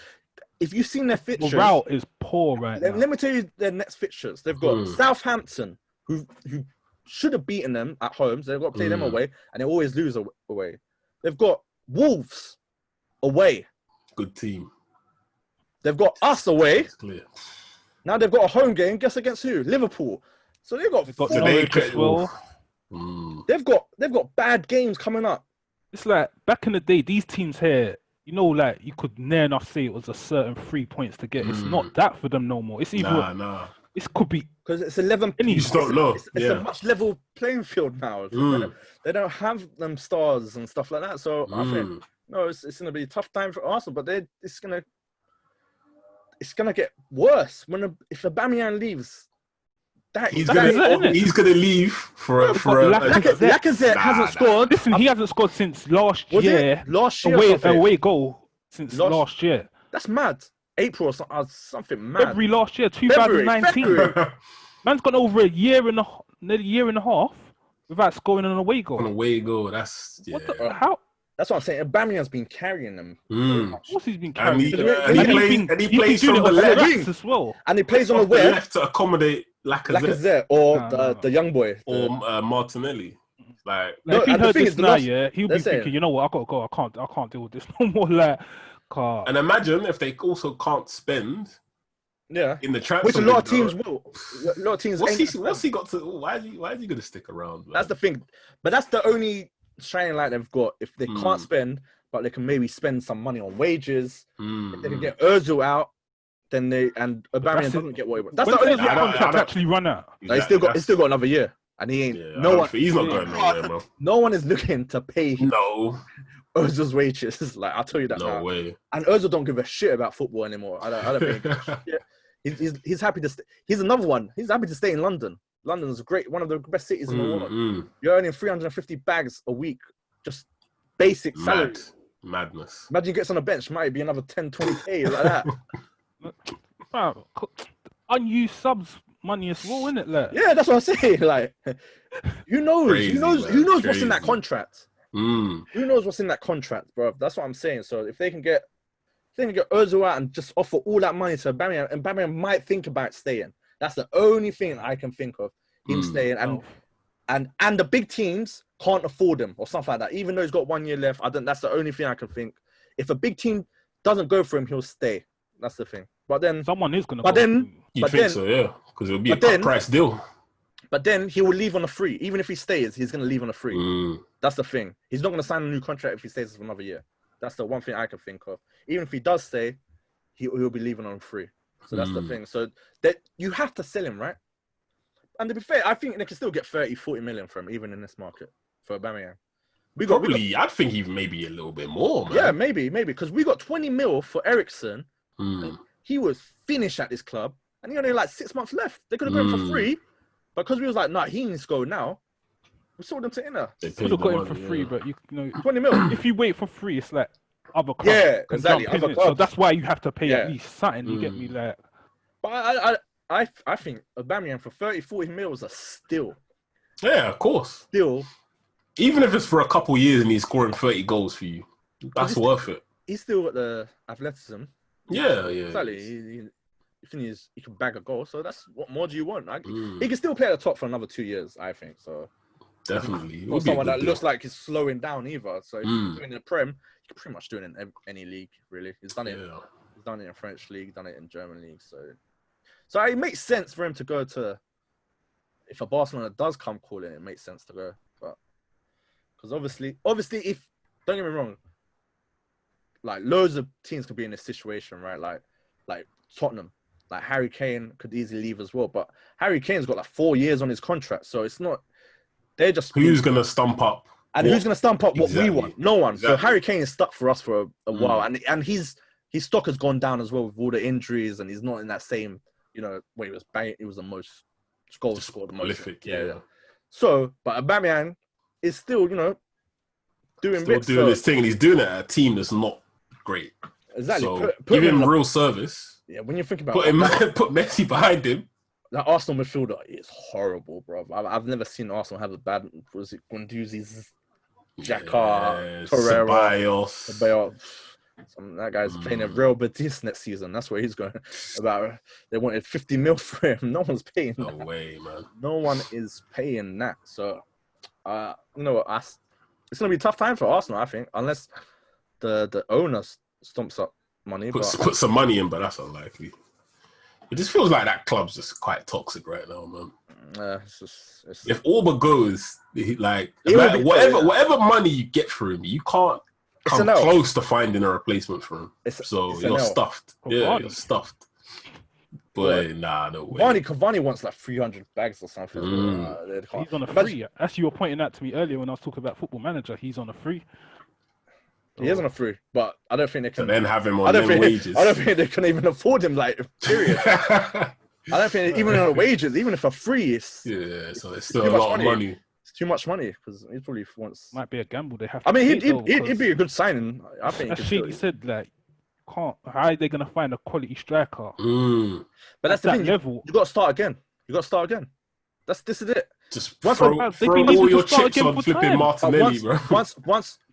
If you've seen their fixtures, the route is poor right now. Let me tell you their next fixtures. They've got Southampton, who should have beaten them at home. So they've got to play them away, and they always lose away. They've got Wolves away. Good team. They've got us away. It's clear. Now they've got a home game. Guess against who? Liverpool. So they've got Norwich as well. They've got bad games coming up. It's like back in the day, these teams here, you know, like you could near enough say it was a certain 3 points to get. It's not that for them no more. It's either this could be because it's 11. You just don't know. It's a much level playing field now. They don't have them stars and stuff like that. So I think it's going to be a tough time for Arsenal, but it's going to get worse if Aubameyang leaves. He's gonna leave for Lacazette hasn't scored. Listen, he hasn't scored since last year. Away goal since last year. That's mad. April or something mad. February last year, 2019. February. Man's gone over nearly a year and a half without scoring an away goal. An away goal. That's how. That's what I'm saying. Aubameyang's been carrying them. Of course he's been carrying them. And he plays from the left as well. And he plays on the left to accommodate Lacazette or the young boy. Or Martinelli. Like if he heard this now, he'll be thinking, you know what, I gotta go. I can't deal with this no more. And imagine if they also can't spend in the transfer. Which a lot of teams will. A lot of teams what's he got to why is he gonna stick around? Man? That's the thing. But that's the only shining light they've got. If they can't spend, but they can maybe spend some money on wages. If they can get Ozil out, then Aubameyang doesn't get what he wants. That's the only contract actually run out. He's still got another year, and he ain't. He's not going nowhere, bro. No one is looking to pay. Ozil's wages. Like, I'll tell you that. No way. And Ozil don't give a shit about football anymore. I don't think. He's happy to stay. He's another one. He's happy to stay in London. London's one of the best cities in the world. You're earning 350 bags a week, just basic salary. Madness. Imagine he gets on a bench, might be another 10, 20k like that. Wow. Unused subs money as well, isn't it? Like? Yeah, that's what I'm saying. Like, who knows what's in that contract? Who knows what's in that contract, bro? That's what I'm saying. So if they can get Ozil out and just offer all that money to Aubameyang, and Aubameyang might think about staying. That's the only thing I can think of him staying, and the big teams can't afford him or something like that. Even though he's got 1 year left, that's the only thing I can think. If a big team doesn't go for him, he'll stay. That's the thing. But then someone is gonna. You think so? Yeah, because it'll be a cut price deal. But then he will leave on a free. Even if he stays, he's gonna leave on a free. That's the thing. He's not gonna sign a new contract if he stays for another year. That's the one thing I can think of. Even if he does stay, he'll be leaving on free. So that's the thing. So that you have to sell him, right? And to be fair, I think they can still get 30, 40 million from him, even in this market for Aubameyang. I'd think even maybe a little bit more, man. Yeah, maybe. Because we got 20 mil for Eriksen. He was finished at this club, and he only had like 6 months left. They could have got him for free, but because we was like, nah, he needs to go now. We sold him to Inter. They could have got him for free, but you know, 20 mil. If you wait for free, it's like other clubs. Yeah, exactly. Other clubs. So that's why you have to pay at least something. You get me, like. But I think Aubameyang for 30, 40 mils are still. Yeah, of course. Still. Even if it's for a couple years and he's scoring 30 goals for you, that's worth it. He's still got the athleticism. Yeah. Exactly. He can bag a goal. So that's what more do you want? He can still play at the top for another 2 years, I think. So definitely. Not someone that looks like he's slowing down either. So if he's doing it in the Prem, he can pretty much do it in any league, really. He's done it. He's done it in French league, done it in German league. So it makes sense for him to go to. If a Barcelona does come calling, it makes sense to go. But because obviously, if don't get me wrong, like loads of teams could be in this situation, right? Like Tottenham, like Harry Kane could easily leave as well. But Harry Kane's got like 4 years on his contract, so it's not. They're just who's gonna stump up, and who's gonna stump up what we want? No one. Exactly. So Harry Kane is stuck for us for a while, and his stock has gone down as well with all the injuries, and he's not in that same. When he was banging, he was the most goals scored the most. Prolific, yeah. So, but Aubameyang is still, doing bits. Doing his thing, and he's doing it at a team that's not great. Exactly. So give him real service. Yeah, when you think about put Messi behind him. That Arsenal midfielder is horrible, bro. I've never seen Arsenal have a bad. Was it Guendouzi's, Xhaka, Torreira, Ceballos? That guy's playing at Real Betis next season. That's where he's going. They wanted 50 mil for him. No one's paying. No way, man. No one is paying that. So, it's gonna be a tough time for Arsenal, I think, unless the owner stomps up money. Put some money in, but that's unlikely. It just feels like that club's just quite toxic right now, man. If Auba goes, whatever money you get for him, you can't come close to finding a replacement for him. You're stuffed. You're stuffed. But no way. Cavani wants like 300 bags or something. He's on a free. As you were pointing out to me earlier when I was talking about Football Manager, he's on a free. He is on a free, but I don't think they can. And then have him on wages. I don't think they can even afford him. Like, period. I don't think even on wages, even if a free is. So it's still a lot of money. It's too much money because he probably wants. Might be a gamble. They have. I mean, he'd be a good signing. I think. As Shady said, like, how are they gonna find a quality striker? But that's the thing. Level. You got to start again. This is it. Just throw all your chips on flipping Martinelli, bro.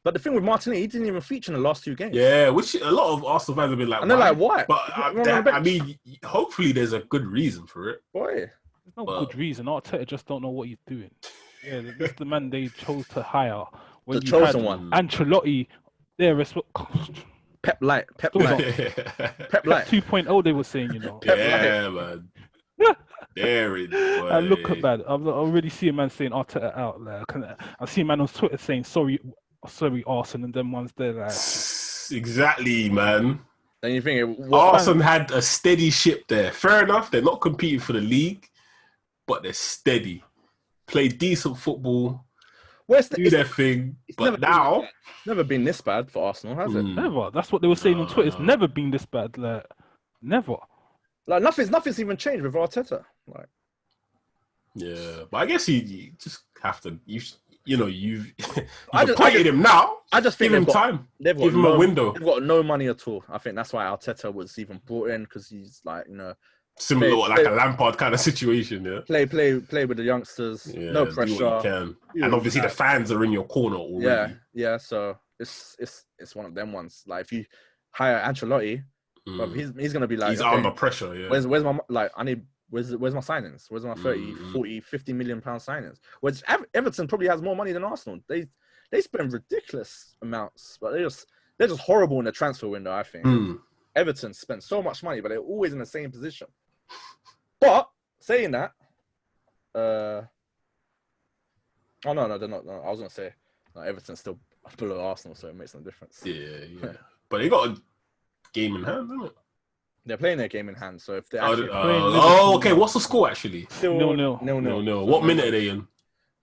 But the thing with Martinelli, he didn't even feature in the last 2 games. Yeah, which a lot of Arsenal fans have been like, and they're like, why? But I mean, hopefully there's a good reason for it. Boy, there's no good reason. Arteta just don't know what he's doing. Yeah, that's the man they chose to hire. The chosen one. Ancelotti, Pep Light. Pep Light 2.0, they were saying, Yeah, man. And look at that. I already see a man saying Arteta out. Like, I see a man on Twitter saying sorry, Arsenal, and then ones there like exactly, man. And you think Arsenal had a steady ship there. Fair enough, they're not competing for the league, but they're steady. Play decent football. Do their thing. But now, never been this bad for Arsenal, has it? Never. That's what they were saying on Twitter. It's never been this bad. Like, never. Like nothing's even changed with Arteta. Like, yeah, but I guess you just have to. You've appointed him now. I just think give him time. Give him a window. They've got no money at all. I think that's why Arteta was even brought in, because he's like, similar like a Lampard kind of situation. Yeah, play with the youngsters. No pressure. Do what you can. And obviously the fans are in your corner already. Yeah. So it's one of them ones. Like if you hire Ancelotti. But he's gonna be like, he's under pressure. Yeah. Where's my where's my signings? Where's my 30, 40, 50 million pound signings? Which Everton probably has more money than Arsenal. They spend ridiculous amounts, but they're just horrible in the transfer window. I think Everton spend so much money, but they're always in the same position. But saying that, no, they're not. No, I was gonna say Everton's still below Arsenal, so it makes no difference. Yeah. But they got a game in hand, isn't it? They're playing their game in hand, so if they're okay. What's the score actually? Still 0-0. What minute are they in?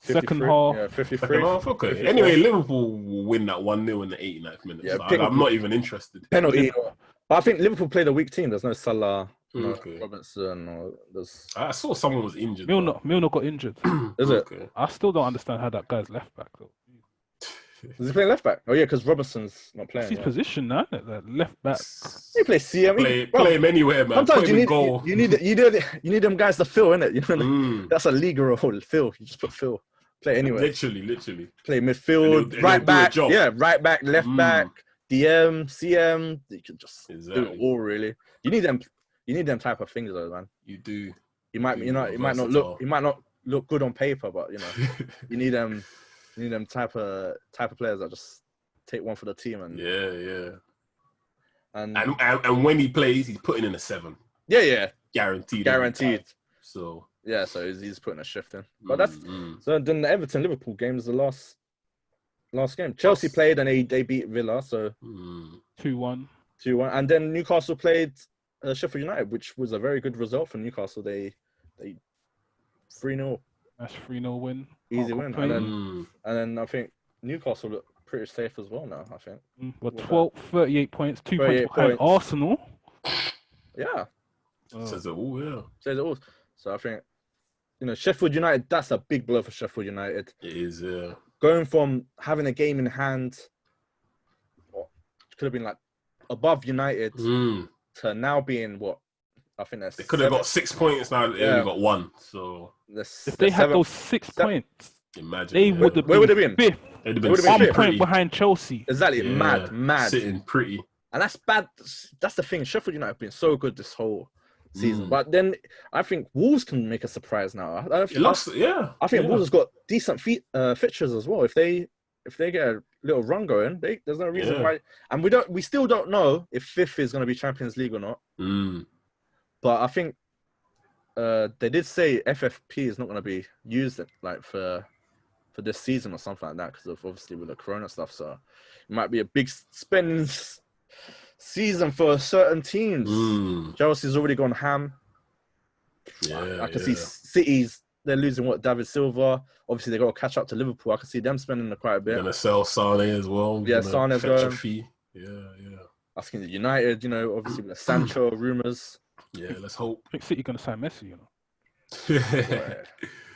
Second half. Yeah, 53. Second half. Okay. 53. Anyway, Liverpool will win that 1-0 in the 89th minute. Yeah, so I'm not even interested. Penalty. But I think Liverpool played a weak team. There's no Salah, Robinson, or there's. I saw someone was injured. Milner got injured. Is it? I still don't understand how that guy's left back though. Is he playing left back? Oh yeah, because Robertson's not playing. It's his position now, left back. He plays CM. Play him anywhere, man. Sometimes you need them guys to fill, innit? You know, that's a league role. Fill. You just put Phil. Play anywhere. Literally. Play midfield, right back. Yeah, right back, left back, DM, CM. You can just do it all, really. You need them type of things, though, man. You do. It might not look good on paper, but you need them. You need them type of players that just take one for the team and And when he plays, he's putting in a 7. Yeah. Guaranteed. So he's putting a shift in. But that's so. Then the Everton Liverpool game is the last game. Chelsea played and they beat Villa, so 2-1, and then Newcastle played Sheffield United, which was a very good result for Newcastle. They 3-0. That's 3-0 win. Easy win. And then I think Newcastle look pretty safe as well now, I think. Well, 38 points, 2 points behind Arsenal. Yeah. Says it all, Says it all. So I think, Sheffield United, that's a big blow for Sheffield United. It is, yeah. Going from having a game in hand, could have been like above United, to now being what? I think that's they could have got 6 points. Now they only got 1. So if they had those 6 points, imagine they would have been. Where would have been? Fifth. They'd have been 1 point behind Chelsea. Exactly, mad, sitting pretty. And that's bad. That's the thing. Sheffield United have been so good this whole season, but then I think Wolves can make a surprise now. I think Wolves has got decent fixtures as well. If they get a little run going, there's no reason why. And we still don't know if 5th is going to be Champions League or not. But I think they did say FFP is not going to be used like for this season or something like that because of obviously with the Corona stuff. So it might be a big spending season for certain teams. Chelsea's already gone ham. I can see City's. They're losing David Silva. Obviously, they got to catch up to Liverpool. I can see them spending quite a bit. Going to sell Sane as well. Yeah, Sane's going. Fee. Yeah. I think United, obviously with the Sancho rumours. Yeah, let's hope. I think City going to sign Messi,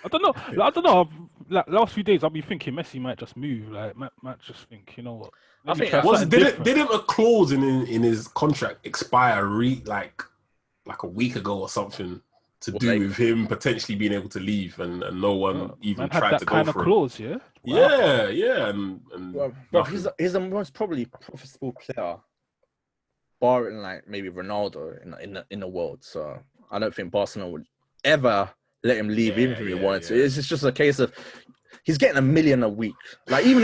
I don't know. Like, last few days, I've been thinking Messi might just move. Like, might just think, you know what? I think didn't a clause in his contract expire like a week ago or something to do with him potentially being able to leave and no one even tried to go for it? Kind of clause, yeah. Wow. Yeah. Bro, he's the most probably profitable player, barring like maybe Ronaldo in the world. So I don't think Barcelona would ever let him leave even if he wanted to. It's just a case of he's getting $1 million a week. Like even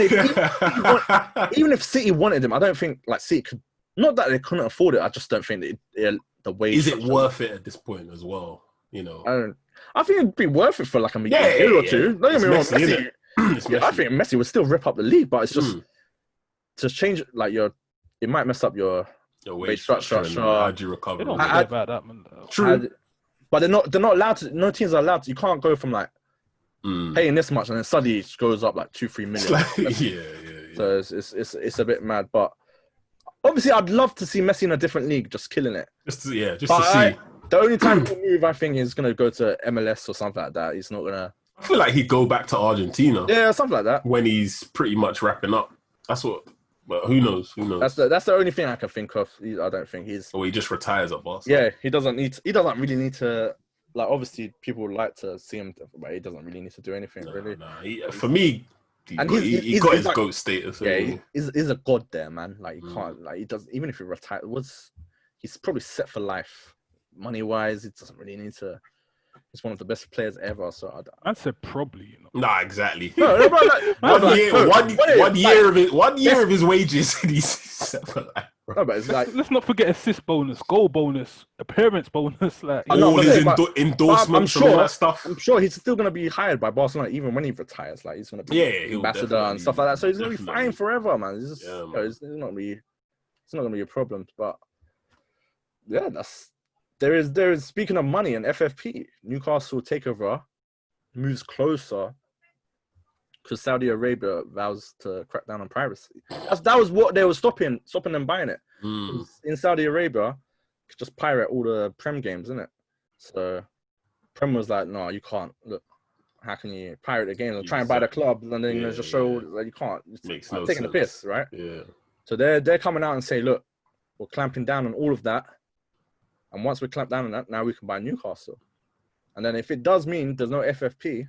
if City wanted him, I don't think like City could. Not that they couldn't afford it. I just don't think the wage. Is it worth it at this point as well? I think it'd be worth it for like a year or two. Don't get me wrong, Messi. I think Messi would still rip up the league, but it's just to change like it might mess up your wage structure. How do you recover? They don't care about that, man. True. But they're not allowed to. No teams are allowed to. You can't go from like paying this much and then suddenly it goes up like 2-3 million. So it's a bit mad. But obviously, I'd love to see Messi in a different league, just killing it. Just to see. The only time he'll move, I think, is going to go to MLS or something like that. He's not going to. I feel like he'd go back to Argentina. Yeah, something like that. When he's pretty much wrapping up. That's what. But who knows? That's the only thing I can think of. I don't think he's. Or he just retires at Barcelona. Yeah, he doesn't really need to. Like, obviously, people would like to see him, but he doesn't really need to do anything, really. For me, he got his GOAT status. Yeah, he's a god there, man. Like, you can't. Like, he does. Even if he retires, he's probably set for life. Money-wise, he doesn't really need to. He's one of the best players ever. So I'd say probably. Nah, exactly. No, one year of his wages, and he's set for life. No, but it's like, let's not forget assist bonus, goal bonus, appearance bonus, like all his endorsements and all that stuff. I'm sure he's still going to be hired by Barcelona even when he retires. Like he's going to be ambassador and stuff like that. So he's going to be fine forever, man. It's just, it's not going to be a problem. But yeah, there is speaking of money and FFP, Newcastle takeover moves closer because Saudi Arabia vows to crack down on piracy. That was what they were stopping them buying it. In Saudi Arabia, you could just pirate all the Prem games, isn't it? So Prem was like, no, you can't. Look, how can you pirate the games and try and buy the club and then just show like you can't? It's taking the piss, right? Yeah. So they're coming out and say, look, we're clamping down on all of that. And once we clamp down on that, now we can buy Newcastle. And then if it does mean there's no FFP,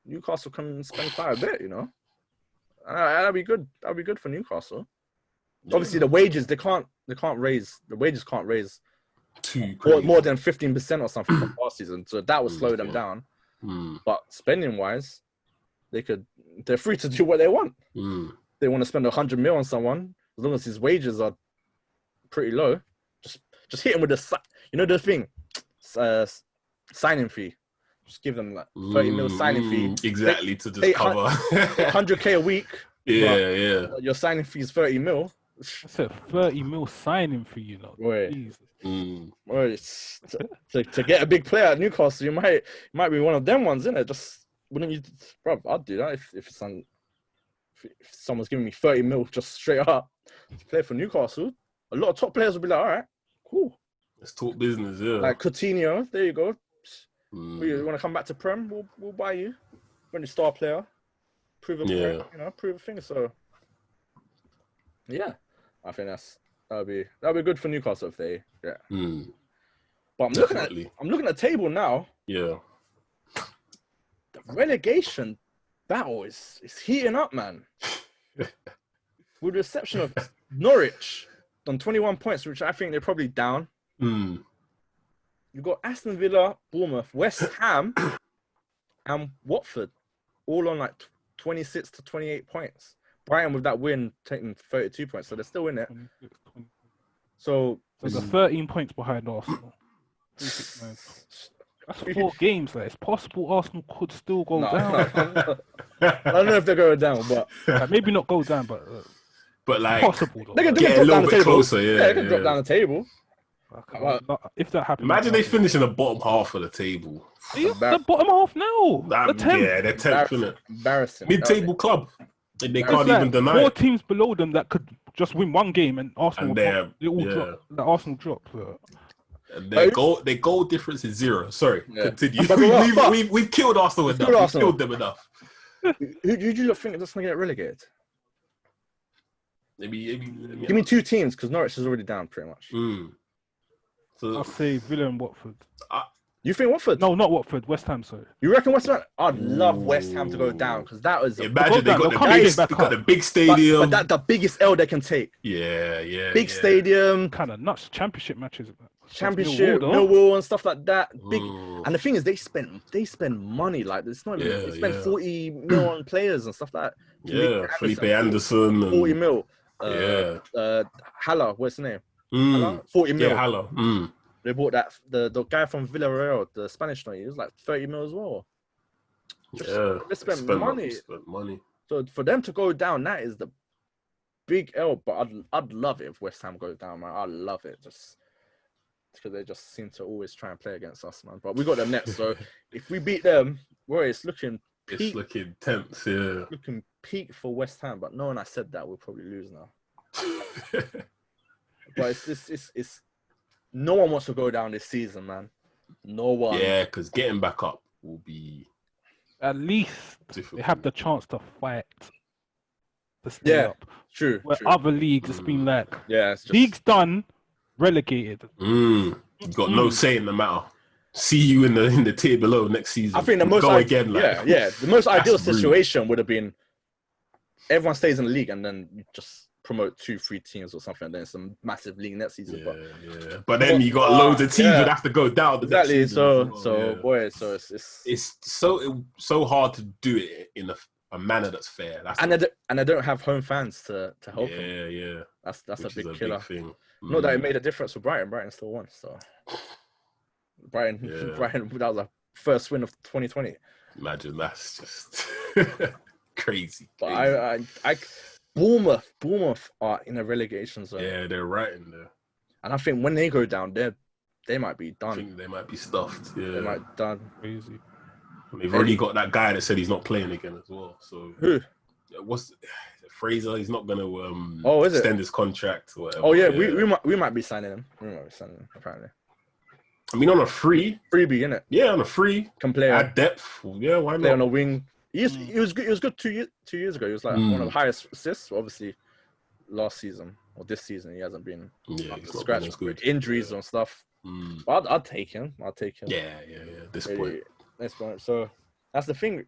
Newcastle can spend quite a bit, That'd be good. That'd be good for Newcastle. Yeah. Obviously, the wages they can't raise. The wages can't raise more than 15% or something from last season. So that will slow them down. But spending wise, they're free to do what they want. They want to spend 100 mil on someone, as long as his wages are pretty low. Just hit him with the thing, signing fee. Just give them like 30 mil signing fee. Exactly, to just cover 100K a week. Yeah. Your signing fee is 30 mil. That's a 30 mil signing fee, To get a big player at Newcastle, you might be one of them ones, isn't it? Just wouldn't you, bro? I'd do that if someone's giving me 30 mil just straight up to play for Newcastle. A lot of top players would be like, all right, cool. Let's talk business, yeah. Like Coutinho, there you go. You want to come back to Prem? We'll buy you. When you star player, prove a point, prove a thing. So, yeah, I think that'll be good for Newcastle if they But I'm looking at the table now. Yeah. The relegation battle is heating up, man. With the exception of Norwich on 21 points, which I think they're probably down. You've got Aston Villa, Bournemouth, West Ham, and Watford, all on like 26 to 28 points. Brighton with that win taking 32 points, so they're still in it. So they're 13 points behind Arsenal. That's 4 games. Like, it's possible Arsenal could still go down. I don't know if they're going down, but maybe not go down, but like possible. They can get a little bit closer. Yeah, they can drop down the table. If that happens, imagine they finish in the bottom half of the table. The bottom half now. The 10th. Yeah, they're 10th, isn't it? Embarrassing. Mid-table club. And they can't like even deny 4 it. teams below them that could just win one game, and Arsenal drop. The Arsenal drop. And their goal difference is 0. Sorry, continue. We've killed Arsenal enough. We've killed them enough. Who do you think is just going to get relegated? Maybe Give me 2 teams, because Norwich is already down pretty much. So I'll say Villa and Watford. You think Watford? No, not Watford. West Ham, sorry. You reckon West Ham? I'd love West Ham to go down, because that was... Imagine they got the big stadium. But that's the biggest L they can take. Yeah. Big stadium. Kind of nuts. Championship matches. Championship, Millwall and stuff like that. Big, and the thing is, they spend money. Like, it's not even, they spend 40 mil on players and stuff like that. Felipe Anderson. 40 mil. Haller, what's his name? 40 mil. Yeah, Haller. They bought that the guy from Villarreal, the Spanish guy. He was like 30 mil as well. They spent money. So for them to go down, that is the big L. But I'd love it if West Ham goes down, man. I'd love it just because they just seem to always try and play against us, man. But we got them next, so if we beat them, it's looking peak. It's looking tense, yeah. Looking peak for West Ham, but knowing I said that, we'll probably lose now. But it's no one wants to go down this season, man. No one. Yeah, because getting back up will be at least difficult. They have the chance to fight to stay up. True. Where other leagues, it's been like it's just... leagues done, relegated. You got no say in the matter. See you in the tier below next season. I think the most the most ideal situation would have been everyone stays in the league and then you just promote 2-3 teams or something, and then it's a massive league next season. But then you got loads of teams that have to go down. Exactly. Next so it's so hard to do it in a manner that's fair. And I don't have home fans to help them. Yeah. That's a big killer. Big thing. Not that it made a difference for Brighton. Brighton still won. So Brighton, that was a first win of 2020. Imagine, that's just crazy. But I Bournemouth are in a relegation zone. Yeah, they're right in there. And I think when they go down, they might be done. I think they might be stuffed. Yeah, they might be done. Crazy. They've already got that guy that said he's not playing again as well. So who? What's Fraser? He's not going to extend his contract or whatever. Oh yeah, we might be signing him. Apparently. I mean, on a freebie, innit? Yeah, on a free. Can play at depth. Yeah, why not? Play on a wing. He was good. He was good 2 years ago. He was like one of the highest assists. Obviously, last season or this season, he hasn't been up to scratch with injuries and stuff. But I'd take him. Yeah. At this point. So that's the thing.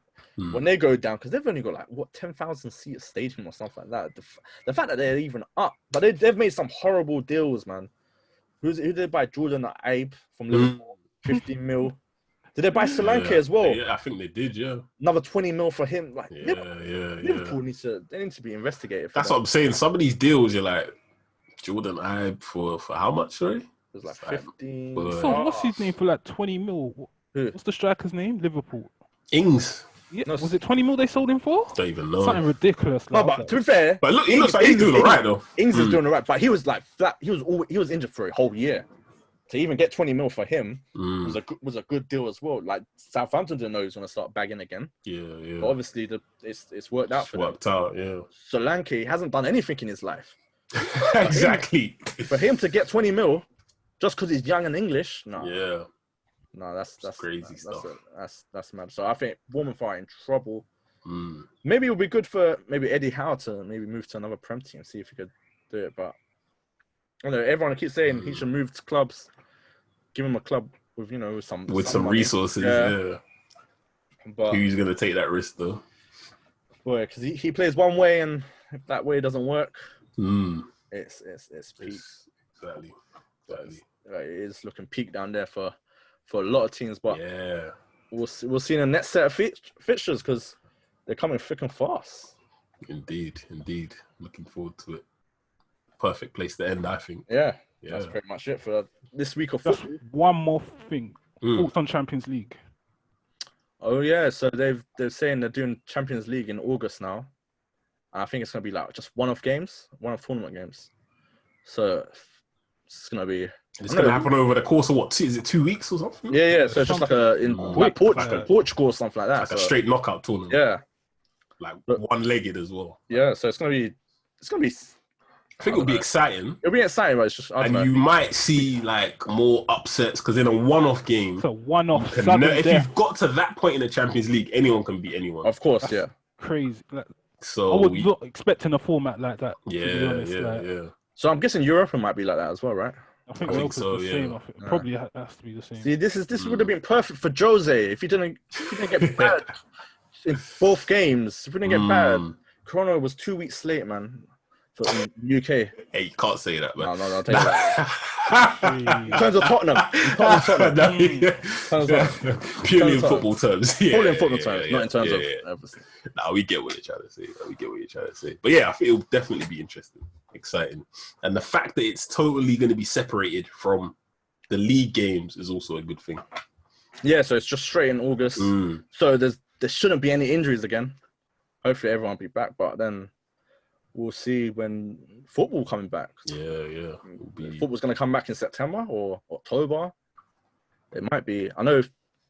When they go down, because they've only got 10,000 seat stadium or something like that. The fact that they're even up, but they've made some horrible deals, man. Who did they buy? Jordan Abe from Liverpool, 15 mil. Did they buy Solanke as well? Yeah, I think they did. Yeah, another 20 mil for him. Liverpool need to be investigated. That's what I'm saying. Some of these deals, you're like Jordan Abe for how much? Sorry, it was like 15. So what's his name for 20 mil? What's the striker's name? Liverpool. Ings. Yeah, was it 20 mil they sold him for? Don't even know. Something ridiculous. No, but to be fair, but look, he looks like he's doing all right though. Ings is doing all right, but he was flat. He was injured for a whole year. To even get 20 mil for him was a good deal as well. Like Southampton didn't know he was going to start bagging again. Yeah. But obviously, it's worked out for them. Worked out, yeah. Solanke hasn't done anything in his life. Exactly. For him to get 20 mil just because he's young and English, no. Yeah. No, that's crazy stuff. That's mad. So I think Bournemouth are in trouble. Maybe it would be good for Eddie Howe to maybe move to another Prem team, see if he could do it. But I don't know, everyone keeps saying he should move to clubs, give him a club with some money. Resources. Yeah. But who's gonna take that risk though? Boy, because he plays one way, and if that way doesn't work, it's peak. Exactly. It is looking peak down there for a lot of teams, but yeah, we'll see in the next set of fixtures because they're coming thick and fast. Indeed. Looking forward to it. Perfect place to end, I think. Yeah. That's pretty much it for this week of football. One more thing. Thoughts on Champions League? Oh yeah, so they're saying they're doing Champions League in August now. And I think it's gonna be like just one-off tournament games. So it's gonna be. It's gonna happen over the course of what? Is it 2 weeks or something? Yeah. So it's just like Portugal or something like that. Like a straight knockout tournament. Yeah. Like one-legged as well. Yeah. So it's gonna be. I think it'll be exciting. It'll be exciting, but it's just. You might see like more upsets because in a one-off game. It's a one-off. If you've got to that point in the Champions League, anyone can beat anyone. Of course, yeah. Crazy. So I was not expecting a format like that. Yeah. So I'm guessing Europa might be like that as well, right? I think so. The same. Probably has to be the same. See, this would have been perfect for Jose if he didn't get bad in both games. If we didn't get bad, Chrono was 2 weeks late, man. For the UK. Hey, you can't say that, man. No, I'll tell you that. In terms of Tottenham. Purely in football terms. Purely in football terms, not in terms of everything. Nah, we get what you're trying to say. But yeah, I think it'll definitely be interesting, exciting. And the fact that it's totally going to be separated from the league games is also a good thing. Yeah, so it's just straight in August. So there shouldn't be any injuries again. Hopefully everyone will be back, but then we'll see when football coming back. Yeah. Football's going to come back in September or October. It might be. I know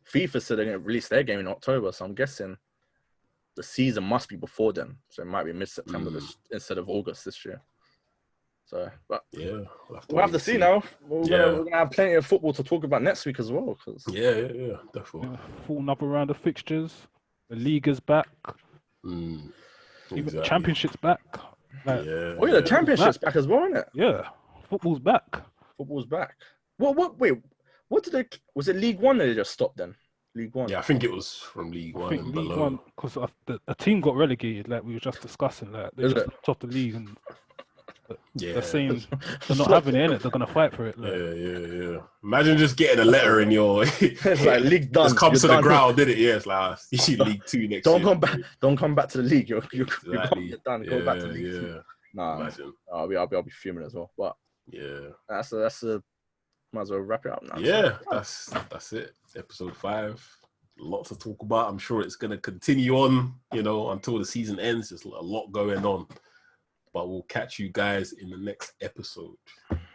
FIFA said they're going to release their game in October, so I'm guessing the season must be before then. So it might be mid-September instead of August this year. So, but yeah, we'll have to see now. We're going to have plenty of football to talk about next week as well. Yeah, definitely. Full another round of fixtures. The league is back. Even the championship's back. The championship's back as well, isn't it? Yeah, football's back. Wait, what did they? Was it League One that they just stopped then? League One. Yeah, I think it was from League One and below. League One, because a team got relegated, like we were just discussing. Like they just knocked off the league, and they're saying they're not having it, innit? They're gonna fight for it. Like. Yeah. Imagine just getting a letter in your. It's like league done. Just comes to the ground, did it? Yeah, it's like League 2 next year. Don't come back to the league. You're done. Yeah, Go back to League 2. Nah, imagine. I'll be fuming as well. But yeah, that's a. Might as well wrap it up now. Yeah, that's it. Episode 5. A lot to talk about. I'm sure it's gonna continue on, until the season ends. There's a lot going on. But we'll catch you guys in the next episode.